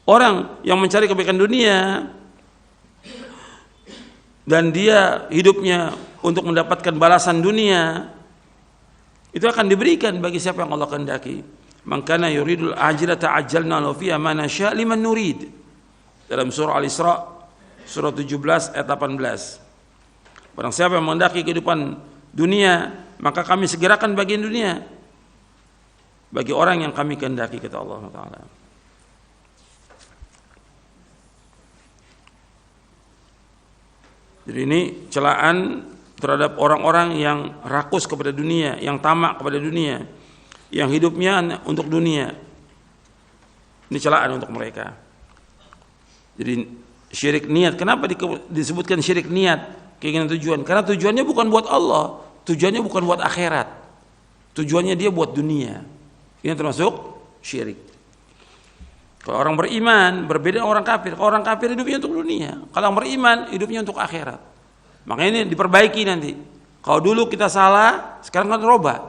Orang yang mencari kebaikan dunia dan dia hidupnya untuk mendapatkan balasan dunia, itu akan diberikan bagi siapa yang Allah kehendaki. Man kana yuridul ajilata ajjalna lahu fiha ma nasya' liman nurid. Dalam surah Al-Isra surah 17 ayat 18. Barang siapa yang menghendaki kehidupan dunia, maka kami segerakan bagian dunia bagi orang yang kami kehendaki, kata Allah Taala. Jadi ini celaan terhadap orang-orang yang rakus kepada dunia, yang tamak kepada dunia, yang hidupnya untuk dunia. Ini celaan untuk mereka. Jadi syirik niat, kenapa disebutkan syirik niat, keinginan tujuan? Karena tujuannya bukan buat Allah, tujuannya bukan buat akhirat, tujuannya dia buat dunia. Ini termasuk syirik. Kalau orang beriman berbeda dengan orang kafir. Kalau orang kafir hidupnya untuk dunia, kalau orang beriman hidupnya untuk akhirat. Makanya ini diperbaiki nanti. Kalau dulu kita salah, sekarang kan robah.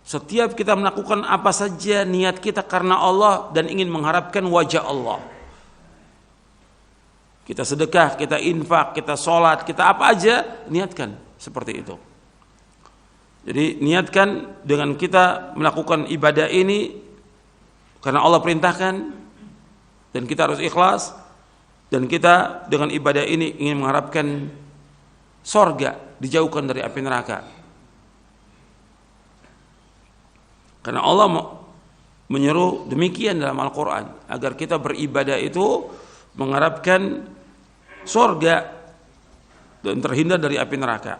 Setiap kita melakukan apa saja niat kita karena Allah dan ingin mengharapkan wajah Allah. Kita sedekah, kita infak, kita sholat, kita apa aja, niatkan seperti itu. Jadi niatkan dengan kita melakukan ibadah ini karena Allah perintahkan, dan kita harus ikhlas, dan kita dengan ibadah ini ingin mengharapkan sorga, dijauhkan dari api neraka. Karena Allah menyeru demikian dalam Al-Quran, agar kita beribadah itu mengharapkan surga dan terhindar dari api neraka.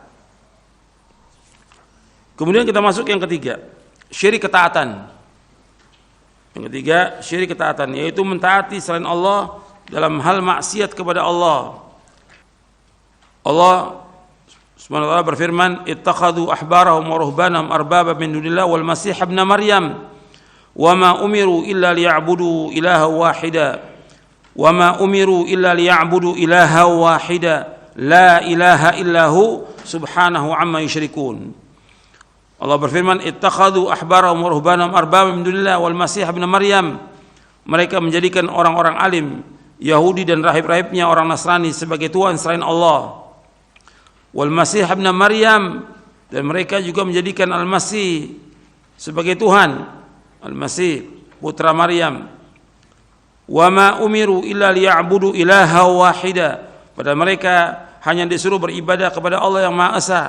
Kemudian kita masuk yang ketiga, syirik ketaatan. Yang ketiga, syirik ketaatan, yaitu mentaati selain Allah dalam hal maksiat kepada Allah. Allah Subhanahu wa ta'ala berfirman, ittakhadhu ahbarahum wa ruhbanahum arbaba min dunillah wal masih ibn Maryam wa ma umiru illa liya'budu ilaha wahida wa ma umiru illa liya'budu ilaha wahida la ilaha illahu subhanahu amma yusyrikun. Allah berfirman, ittakhadhu ahbarahum wa ruhbanahum arbaba min dunillah wal masih ibn Maryam. Mereka menjadikan orang-orang alim Yahudi dan rahib-rahibnya orang Nasrani sebagai Tuhan selain Allah. Wal Masih ibn Maryam, dan mereka juga menjadikan Al-Masih sebagai Tuhan, Al-Masih putra Maryam. Wa ma umiru illa liya'budu ilaha wahida, padahal mereka hanya disuruh beribadah kepada Allah yang Maha Esa.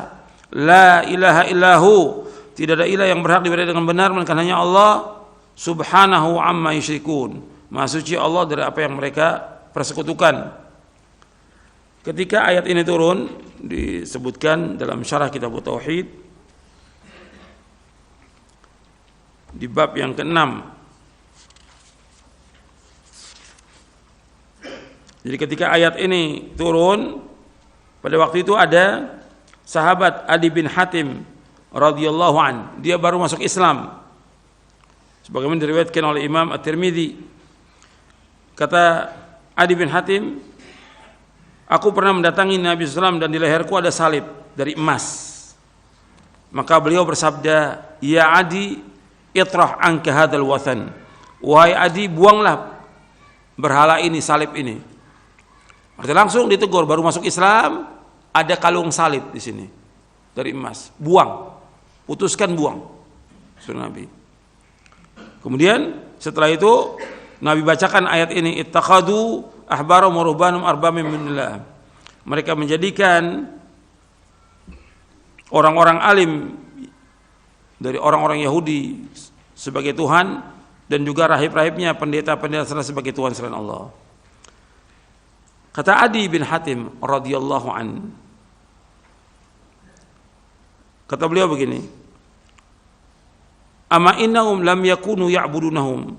La ilaha illahu, tidak ada ilah yang berhak diibadahi dengan benar melainkan hanya Allah. Subhanahu amma yusyrikun, Maha suci Allah dari apa yang mereka persekutukan. Ketika ayat ini turun, disebutkan dalam syarah kitab Tauhid di bab yang ke-6. Jadi ketika ayat ini turun, pada waktu itu ada sahabat Adi bin Hatim radhiyallahu an, dia baru masuk Islam. Sebagaimana diriwayatkan oleh Imam At-Tirmidzi, kata Adi bin Hatim, aku pernah mendatangi Nabi SAW dan di leherku ada salib dari emas. Maka beliau bersabda, ya Adi, itrah anka hadzal wathan. Wahai Adi, buanglah berhala ini, salib ini. Artinya langsung ditegur, baru masuk Islam, ada kalung salib di sini dari emas. Buang, putuskan buang, suruh Nabi. Kemudian setelah itu Nabi bacakan ayat ini, ittakhadhu ahbarahum wa ruhbanahum arbaba min dunillah. Mereka menjadikan orang-orang alim dari orang-orang Yahudi sebagai Tuhan, dan juga rahib-rahibnya, pendeta-pendeta sebagai Tuhan selain Allah. Kata Adi bin Hatim radhiyallahu an, kata beliau begini, ama innahum lam yakunu ya'budunahum.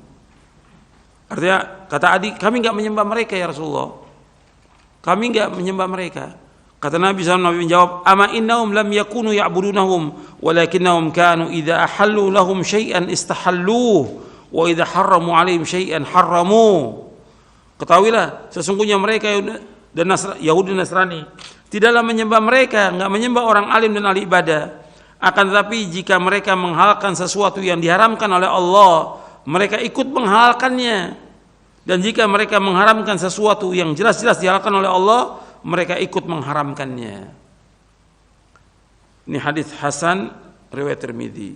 Artinya, kata Adi, kami enggak menyembah mereka ya Rasulullah. Kami enggak menyembah mereka. Kata Nabi SAW, Nabi menjawab, ama innahum lam yakunu ya'budunahum walakinnahum kanu idza ahallu lahum syai'an istahalluh wa idza harramu alaihim syai'an harramu. Ketahuilah, sesungguhnya mereka dan Yahudi dan Nasrani tidaklah menyembah mereka, enggak menyembah orang alim dan ahli ibadah. Akan tetapi jika mereka menghalalkan sesuatu yang diharamkan oleh Allah, mereka ikut menghalalkannya, dan jika mereka mengharamkan sesuatu yang jelas-jelas dihalalkan oleh Allah, mereka ikut mengharamkannya. Ini hadis hasan riwayat Tirmidzi.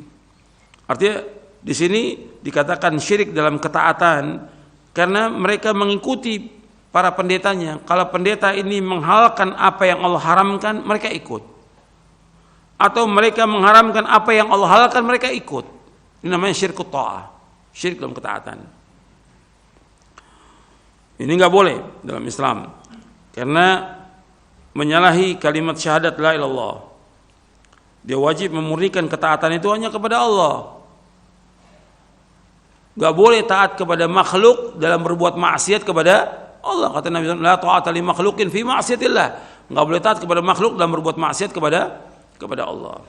Artinya di sini dikatakan syirik dalam ketaatan karena mereka mengikuti para pendetanya. Kalau pendeta ini menghalalkan apa yang Allah haramkan, mereka ikut. Atau mereka mengharamkan apa yang Allah halalkan, mereka ikut. Ini namanya syirkut ta'ah, syirik dalam ketaatan. Ini enggak boleh dalam Islam, karena menyalahi kalimat syahadat la ilallah. Dia wajib memurnikan ketaatan itu hanya kepada Allah. Gak boleh taat kepada makhluk dalam berbuat maksiat kepada Allah. Kata Nabi SAW, la ta'ata li makhlukin fi ma'siyatillah. Gak boleh taat kepada makhluk dalam berbuat maksiat kepada Allah.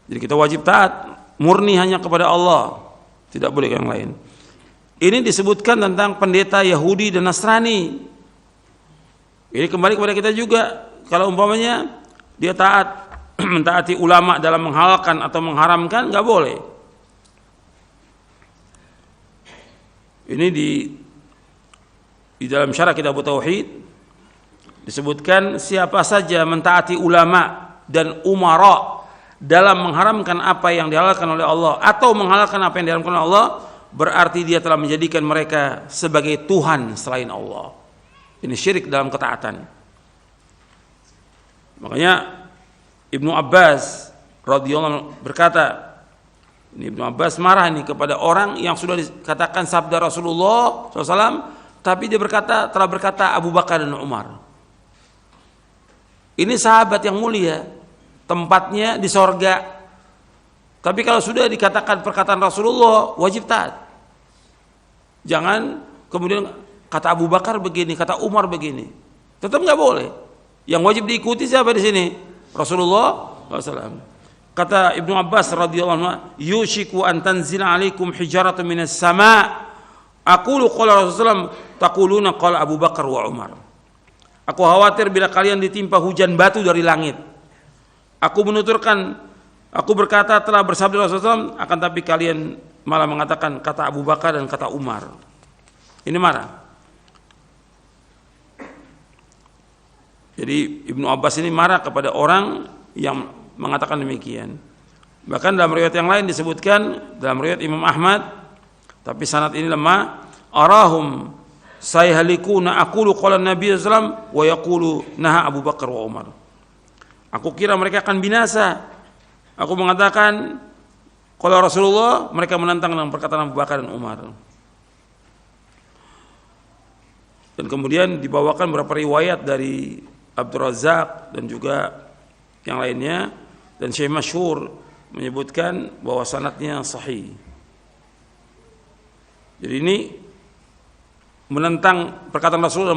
Jadi kita wajib taat murni hanya kepada Allah, tidak boleh yang lain. Ini disebutkan tentang pendeta Yahudi dan Nasrani. Ini kembali kepada kita juga. Kalau umpamanya dia taat mentaati ulama dalam menghalalkan atau mengharamkan, nggak boleh. Ini di dalam syarah kitab Tauhid disebutkan siapa saja mentaati ulama dan umara dalam mengharamkan apa yang dihalalkan oleh Allah atau menghalalkan apa yang diharamkan oleh Allah, berarti dia telah menjadikan mereka sebagai Tuhan selain Allah. Ini syirik dalam ketaatan. Makanya Ibnu Abbas radhiyallahu anhu berkata, ini Ibnu Abbas marah ini kepada orang yang sudah dikatakan sabda Rasulullah SAW, tapi dia telah berkata Abu Bakar dan Umar. Ini sahabat yang mulia, tempatnya di sorga. Tapi kalau sudah dikatakan perkataan Rasulullah, wajib taat. Jangan kemudian kata Abu Bakar begini, kata Umar begini, tetap nggak boleh. Yang wajib diikuti siapa di sini? Rasulullah SAW. Kata Ibnu Abbas radhiyallahu anhu, yushiku an tanzila alaikum hijaratun minas sama'. Aqulu qala Rasulullah taquluna qala Abu Bakar wa Umar. Aku khawatir bila kalian ditimpa hujan batu dari langit. Aku menuturkan, aku berkata telah bersabda Rasulullah SAW, akan tapi kalian malah mengatakan kata Abu Bakar dan kata Umar. Ini marah. Jadi Ibnu Abbas ini marah kepada orang yang mengatakan demikian. Bahkan dalam riwayat yang lain disebutkan, dalam riwayat Imam Ahmad, tapi sanad ini lemah, arahum sayhalikuna aqulu qala Nabi sallallahu alaihi wasallam wa yaqulu naha Abu Bakar wa Umar. Aku kira mereka akan binasa. Aku mengatakan qala Rasulullah, mereka menentang dengan perkataan Abu Bakar dan Umar. Dan kemudian dibawakan beberapa riwayat dari Abdul Razak dan juga yang lainnya, dan Syekh Masyhur menyebutkan bahwa sanadnya sahih. Jadi ini menentang perkataan Rasul dan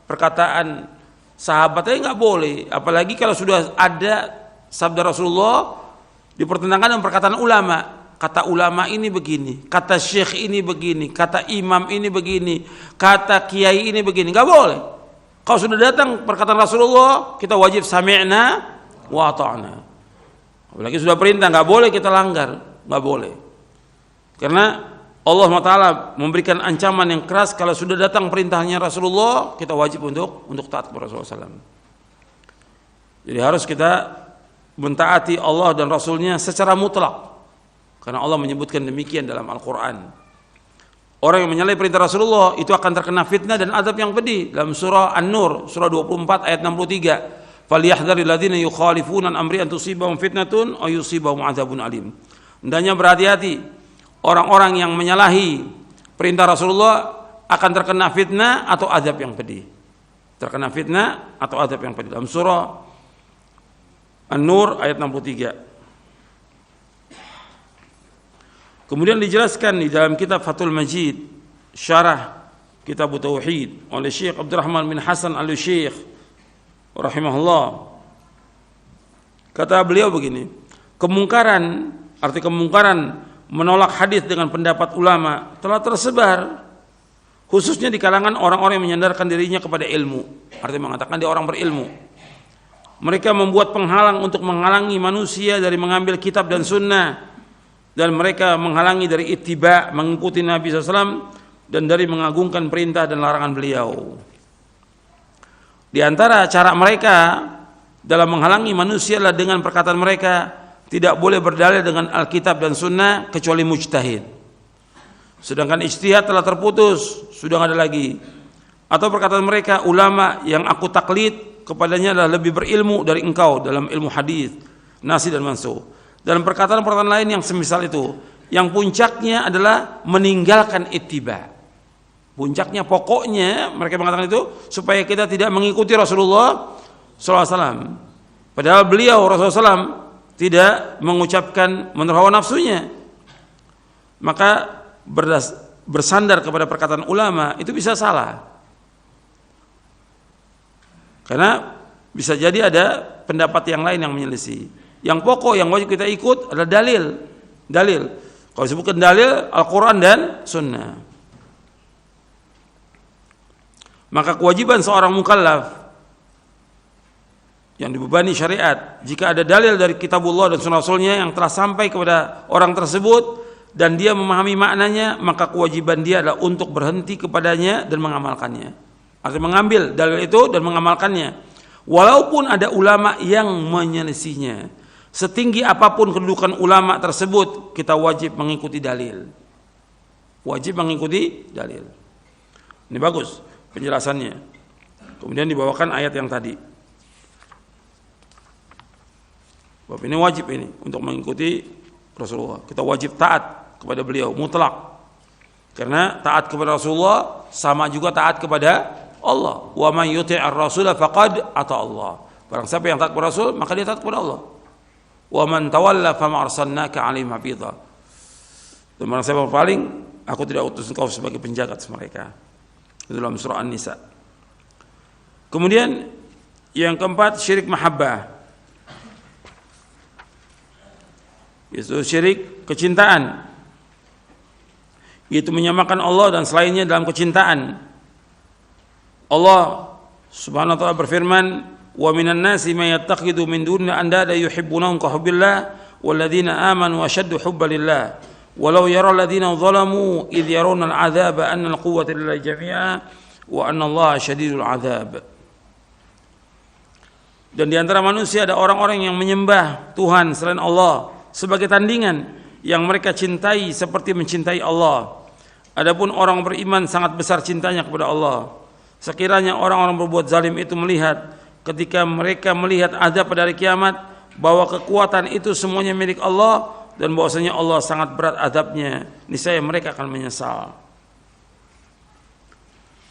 perkataan sahabatnya nggak boleh, apalagi kalau sudah ada sabda Rasulullah dipertentangkan dengan perkataan ulama. Kata ulama ini begini, kata syekh ini begini, kata imam ini begini, kata kiai ini begini, nggak boleh. Kalau sudah datang perkataan Rasulullah, kita wajib sami'na wa ata'na. Apalagi sudah perintah, nggak boleh kita langgar, nggak boleh. Karena Allah Taala memberikan ancaman yang keras kalau sudah datang perintahnya Rasulullah, kita wajib untuk taat kepada Rasulullah SAW. Jadi harus kita mentaati Allah dan Rasulnya secara mutlak, karena Allah menyebutkan demikian dalam Al-Quran. Orang yang menyalahi perintah Rasulullah itu akan terkena fitnah dan azab yang pedih. Dalam surah An-Nur, surah 24 ayat 63. Falyahdharil ladzina yukhalifuna an amri an tusibahum fitnatun aw yusibahum adzabun alim. Hendaknya berhati-hati orang-orang yang menyalahi perintah Rasulullah akan terkena fitnah atau azab yang pedih. Terkena fitnah atau azab yang pedih. Dalam surah An-Nur ayat 63. Kemudian dijelaskan di dalam kitab Fathul Majid, syarah kitab Tauhid oleh Syekh Abdurrahman bin Hasan Al-Syekh rahimahullah. Kata beliau begini, arti kemungkaran menolak hadis dengan pendapat ulama telah tersebar, khususnya di kalangan orang-orang yang menyandarkan dirinya kepada ilmu. Artinya mengatakan dia orang berilmu. Mereka membuat penghalang untuk menghalangi manusia dari mengambil kitab dan sunnah, dan mereka menghalangi dari ittiba, mengikuti Nabi SAW, dan dari mengagungkan perintah dan larangan beliau. Di antara cara mereka dalam menghalangi manusia adalah dengan perkataan mereka, tidak boleh berdalil dengan Alkitab dan Sunnah kecuali mujtahid. Sedangkan ijtihad telah terputus, sudah tidak ada lagi. Atau perkataan mereka, ulama yang aku taklid kepadanya adalah lebih berilmu dari engkau dalam ilmu hadis, nasi dan mansuh. Dalam perkataan-perkataan lain yang semisal itu, yang puncaknya adalah meninggalkan ittiba. Puncaknya, pokoknya mereka mengatakan itu supaya kita tidak mengikuti Rasulullah SAW. Padahal beliau Rasulullah SAW tidak mengucapkan menurut hawa nafsunya. Maka bersandar kepada perkataan ulama itu bisa salah. Karena bisa jadi ada pendapat yang lain yang menyelisih. Yang pokok yang wajib kita ikut adalah dalil. Kalau disebutkan dalil Al-Quran dan Sunnah. Maka kewajiban seorang mukallaf yang dibebani syariat, jika ada dalil dari kitabullah dan sunnah Rasulnya yang telah sampai kepada orang tersebut dan dia memahami maknanya, maka kewajiban dia adalah untuk berhenti kepadanya dan mengamalkannya. Artinya mengambil dalil itu dan mengamalkannya. Walaupun ada ulama yang menyelisihinya, setinggi apapun kedudukan ulama tersebut, kita wajib mengikuti dalil. Wajib mengikuti dalil. Ini bagus penjelasannya. Kemudian dibawakan ayat yang tadi. Bab ini wajib ini untuk mengikuti Rasulullah. Kita wajib taat kepada beliau mutlak. Karena taat kepada Rasulullah sama juga taat kepada Allah. Wa man yuti'ir rasula faqad ata Allah. Barang siapa yang taat kepada Rasul, maka dia taat kepada Allah. Wa man tawalla fama arsalnaka 'alaihim hafidha. Dan barang siapa berpaling, aku tidak utus engkau sebagai penjaga atas mereka. Itu dalam surah An-Nisa. Kemudian yang keempat, syirik mahabbah. Itu syirik kecintaan. Itu menyamakan Allah dan selainnya dalam kecintaan. Allah Subhanahu wa taala berfirman, "Wa minan nasi may yattakhidhu min duni andada yuhibbunahum ka hubbillah walladzina amanu ashaddu hubban lillah. Walau yara alladziina zalamu idh yarawna al-'adzaba anna al-quwwata lillahi jami'a wa anna Allaha syadidul 'adzab." Dan di antara manusia ada orang-orang yang menyembah Tuhan selain Allah sebagai tandingan yang mereka cintai seperti mencintai Allah. Adapun orang beriman sangat besar cintanya kepada Allah. Sekiranya orang-orang berbuat zalim itu melihat ketika mereka melihat azab pada hari kiamat bahwa kekuatan itu semuanya milik Allah dan bahwasanya Allah sangat berat azabnya, niscaya mereka akan menyesal.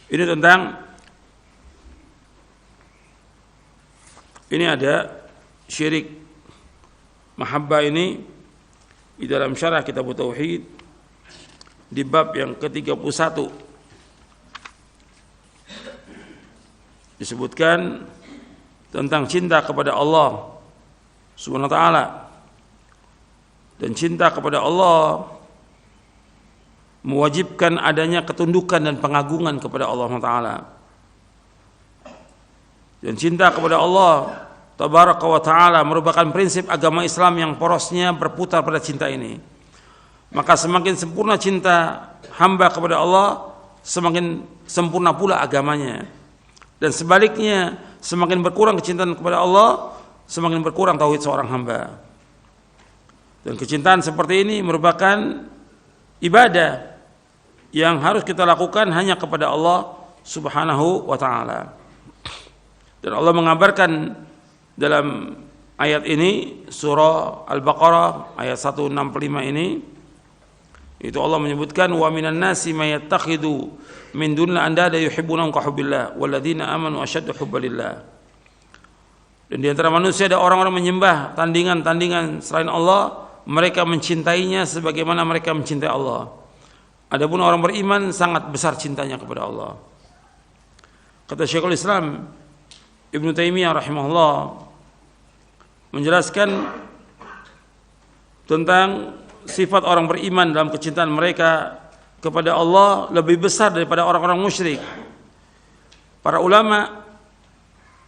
Ini tentang ini ada syirik mahabbah ini di dalam syarah kitab Tauhid di bab yang ke-31 disebutkan tentang cinta kepada Allah Subhanahu wa taala. Dan cinta kepada Allah mewajibkan adanya ketundukan dan pengagungan kepada Allah Subhanahu wa taala. Dan cinta kepada Allah Tabaraka wa ta'ala merupakan prinsip agama Islam yang porosnya berputar pada cinta ini. Maka semakin sempurna cinta hamba kepada Allah, semakin sempurna pula agamanya. Dan sebaliknya, semakin berkurang kecintaan kepada Allah, semakin berkurang tauhid seorang hamba. Dan kecintaan seperti ini merupakan ibadah yang harus kita lakukan hanya kepada Allah Subhanahu wa ta'ala. Dan Allah mengabarkan dalam ayat ini surah Al-Baqarah ayat 165 ini, itu Allah menyebutkan wa minan nasi may yattakhidhu min dunil andada yuhibbunahum ka hubbillah walladzina amanu ashaddu hubbalillah. Dan di antara manusia ada orang-orang menyembah tandingan-tandingan selain Allah, mereka mencintainya sebagaimana mereka mencintai Allah. Adapun orang beriman sangat besar cintanya kepada Allah. Kata Syekhul Islam Ibnu Taimiyah rahimahullah menjelaskan tentang sifat orang beriman dalam kecintaan mereka kepada Allah lebih besar daripada orang-orang musyrik. Para ulama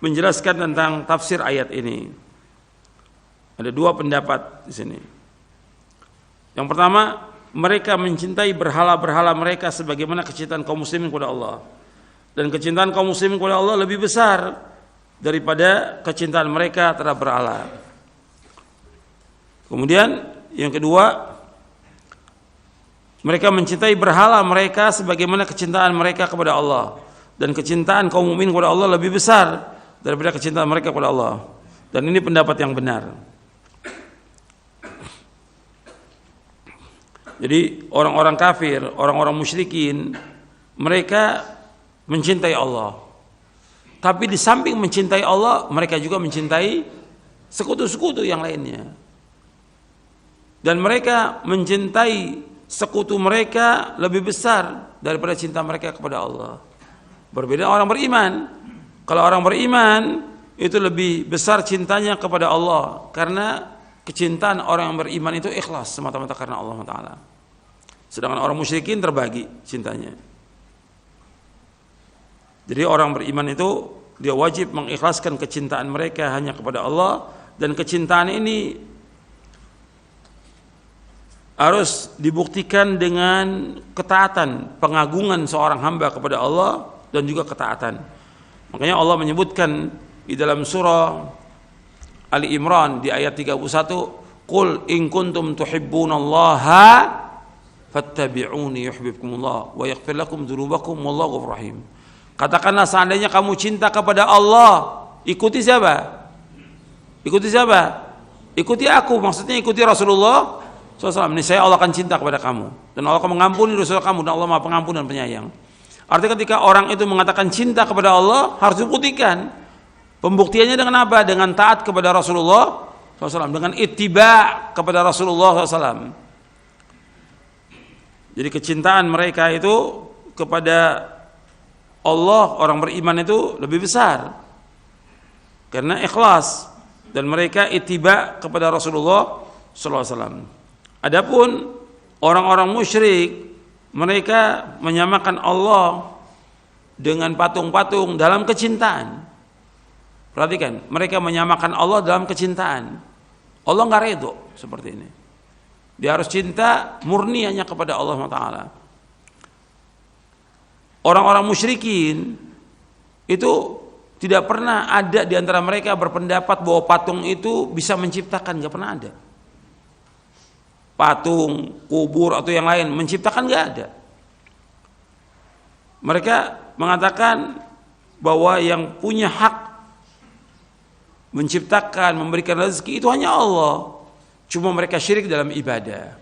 menjelaskan tentang tafsir ayat ini. Ada dua pendapat di sini. Yang pertama, mereka mencintai berhala-berhala mereka sebagaimana kecintaan kaum muslimin kepada Allah. Dan kecintaan kaum muslimin kepada Allah lebih besar daripada kecintaan mereka terhadap berhala. Kemudian yang kedua, mereka mencintai berhala mereka sebagaimana kecintaan mereka kepada Allah. Dan kecintaan kaum mukmin kepada Allah lebih besar daripada kecintaan mereka kepada Allah. Dan ini pendapat yang benar. Jadi orang-orang kafir, orang-orang musyrikin, mereka mencintai Allah. Tapi di samping mencintai Allah, mereka juga mencintai sekutu-sekutu yang lainnya. Dan mereka mencintai sekutu mereka lebih besar daripada cinta mereka kepada Allah. Berbeda orang beriman. Kalau orang beriman itu lebih besar cintanya kepada Allah, karena kecintaan orang yang beriman itu ikhlas semata-mata karena Allah Ta'ala. Sedangkan orang musyrikin terbagi cintanya. Jadi orang beriman itu dia wajib mengikhlaskan kecintaan mereka hanya kepada Allah, dan kecintaan ini harus dibuktikan dengan ketaatan, pengagungan seorang hamba kepada Allah dan juga ketaatan. Makanya Allah menyebutkan di dalam surah Ali Imran di ayat 31, "Qul in kuntum tuhibbunallaha fattabi'uni yuhibbukumullah wa yaghfir lakum dzunubakum wallahu ghafurur rahim." Katakanlah, seandainya kamu cinta kepada Allah, ikuti siapa? Ikuti siapa? Ikuti aku, maksudnya ikuti Rasulullah SAW. Niscaya Allah akan cinta kepada kamu, dan Allah akan mengampuni dosa kamu, dan Allah Maha Pengampun dan Penyayang. Artinya ketika orang itu mengatakan cinta kepada Allah, harus dibuktikan. Pembuktiannya dengan apa? Dengan taat kepada Rasulullah SAW, dengan ittiba kepada Rasulullah SAW. Jadi kecintaan mereka itu kepada Allah, orang beriman itu lebih besar karena ikhlas, dan mereka ittiba kepada Rasulullah SAW. Adapun orang-orang musyrik, mereka menyamakan Allah dengan patung-patung dalam kecintaan. Perhatikan, mereka menyamakan Allah dalam kecintaan. Allah nggak ridho seperti ini. Dia harus cinta murni hanya kepada Allah Ta'ala. Orang-orang musyrikin itu tidak pernah ada di antara mereka berpendapat bahwa patung itu bisa menciptakan, nggak pernah ada. Patung, kubur atau yang lain menciptakan, nggak ada. Mereka mengatakan bahwa yang punya hak menciptakan, memberikan rezeki itu hanya Allah. Cuma mereka syirik dalam ibadah.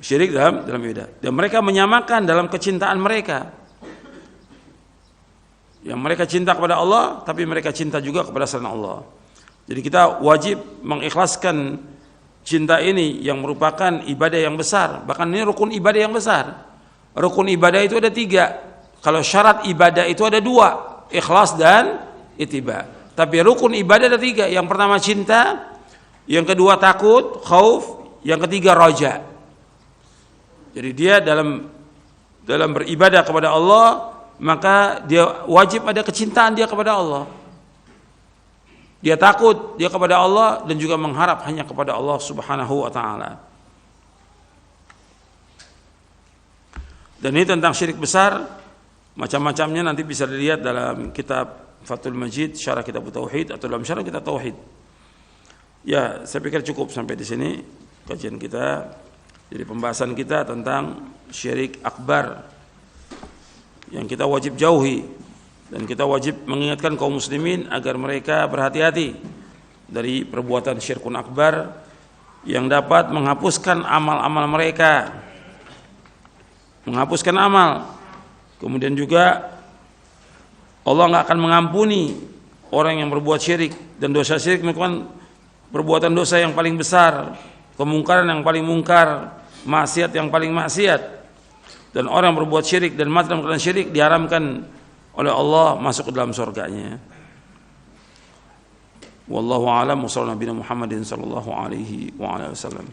Syirik dalam ibadah. Dan mereka menyamakan dalam kecintaan mereka. Yang mereka cinta kepada Allah, tapi mereka cinta juga kepada selain Allah. Jadi kita wajib mengikhlaskan cinta ini yang merupakan ibadah yang besar. Bahkan ini rukun ibadah yang besar. Rukun ibadah itu ada 3. Kalau syarat ibadah itu ada 2, ikhlas dan ittiba. Tapi rukun ibadah ada 3. Yang pertama cinta, yang kedua takut, khauf, yang ketiga raja. Jadi dia dalam beribadah kepada Allah, maka dia wajib ada kecintaan dia kepada Allah. Dia takut dia kepada Allah dan juga mengharap hanya kepada Allah Subhanahu wa taala. Dan ini tentang syirik besar, macam-macamnya nanti bisa dilihat dalam kitab Fathul Majid, syarah kitab Tauhid, atau dalam syarah kitab Tauhid. Ya, saya pikir cukup sampai di sini kajian kita. Jadi pembahasan kita tentang syirik akbar yang kita wajib jauhi, dan kita wajib mengingatkan kaum muslimin agar mereka berhati-hati dari perbuatan syirkun akbar yang dapat menghapuskan amal-amal mereka, menghapuskan amal. Kemudian juga Allah nggak akan mengampuni orang yang berbuat syirik, dan dosa syirik merupakan perbuatan dosa yang paling besar, kemungkaran yang paling mungkar, maksiat yang paling maksiat. Dan orang yang berbuat syirik dan mati dalam keadaan syirik diharamkan oleh Allah masuk ke dalam surganya. Wallahu a'lam. Wa sallallahu Muhammadin sallallahu alaihi wa alihi wasallam.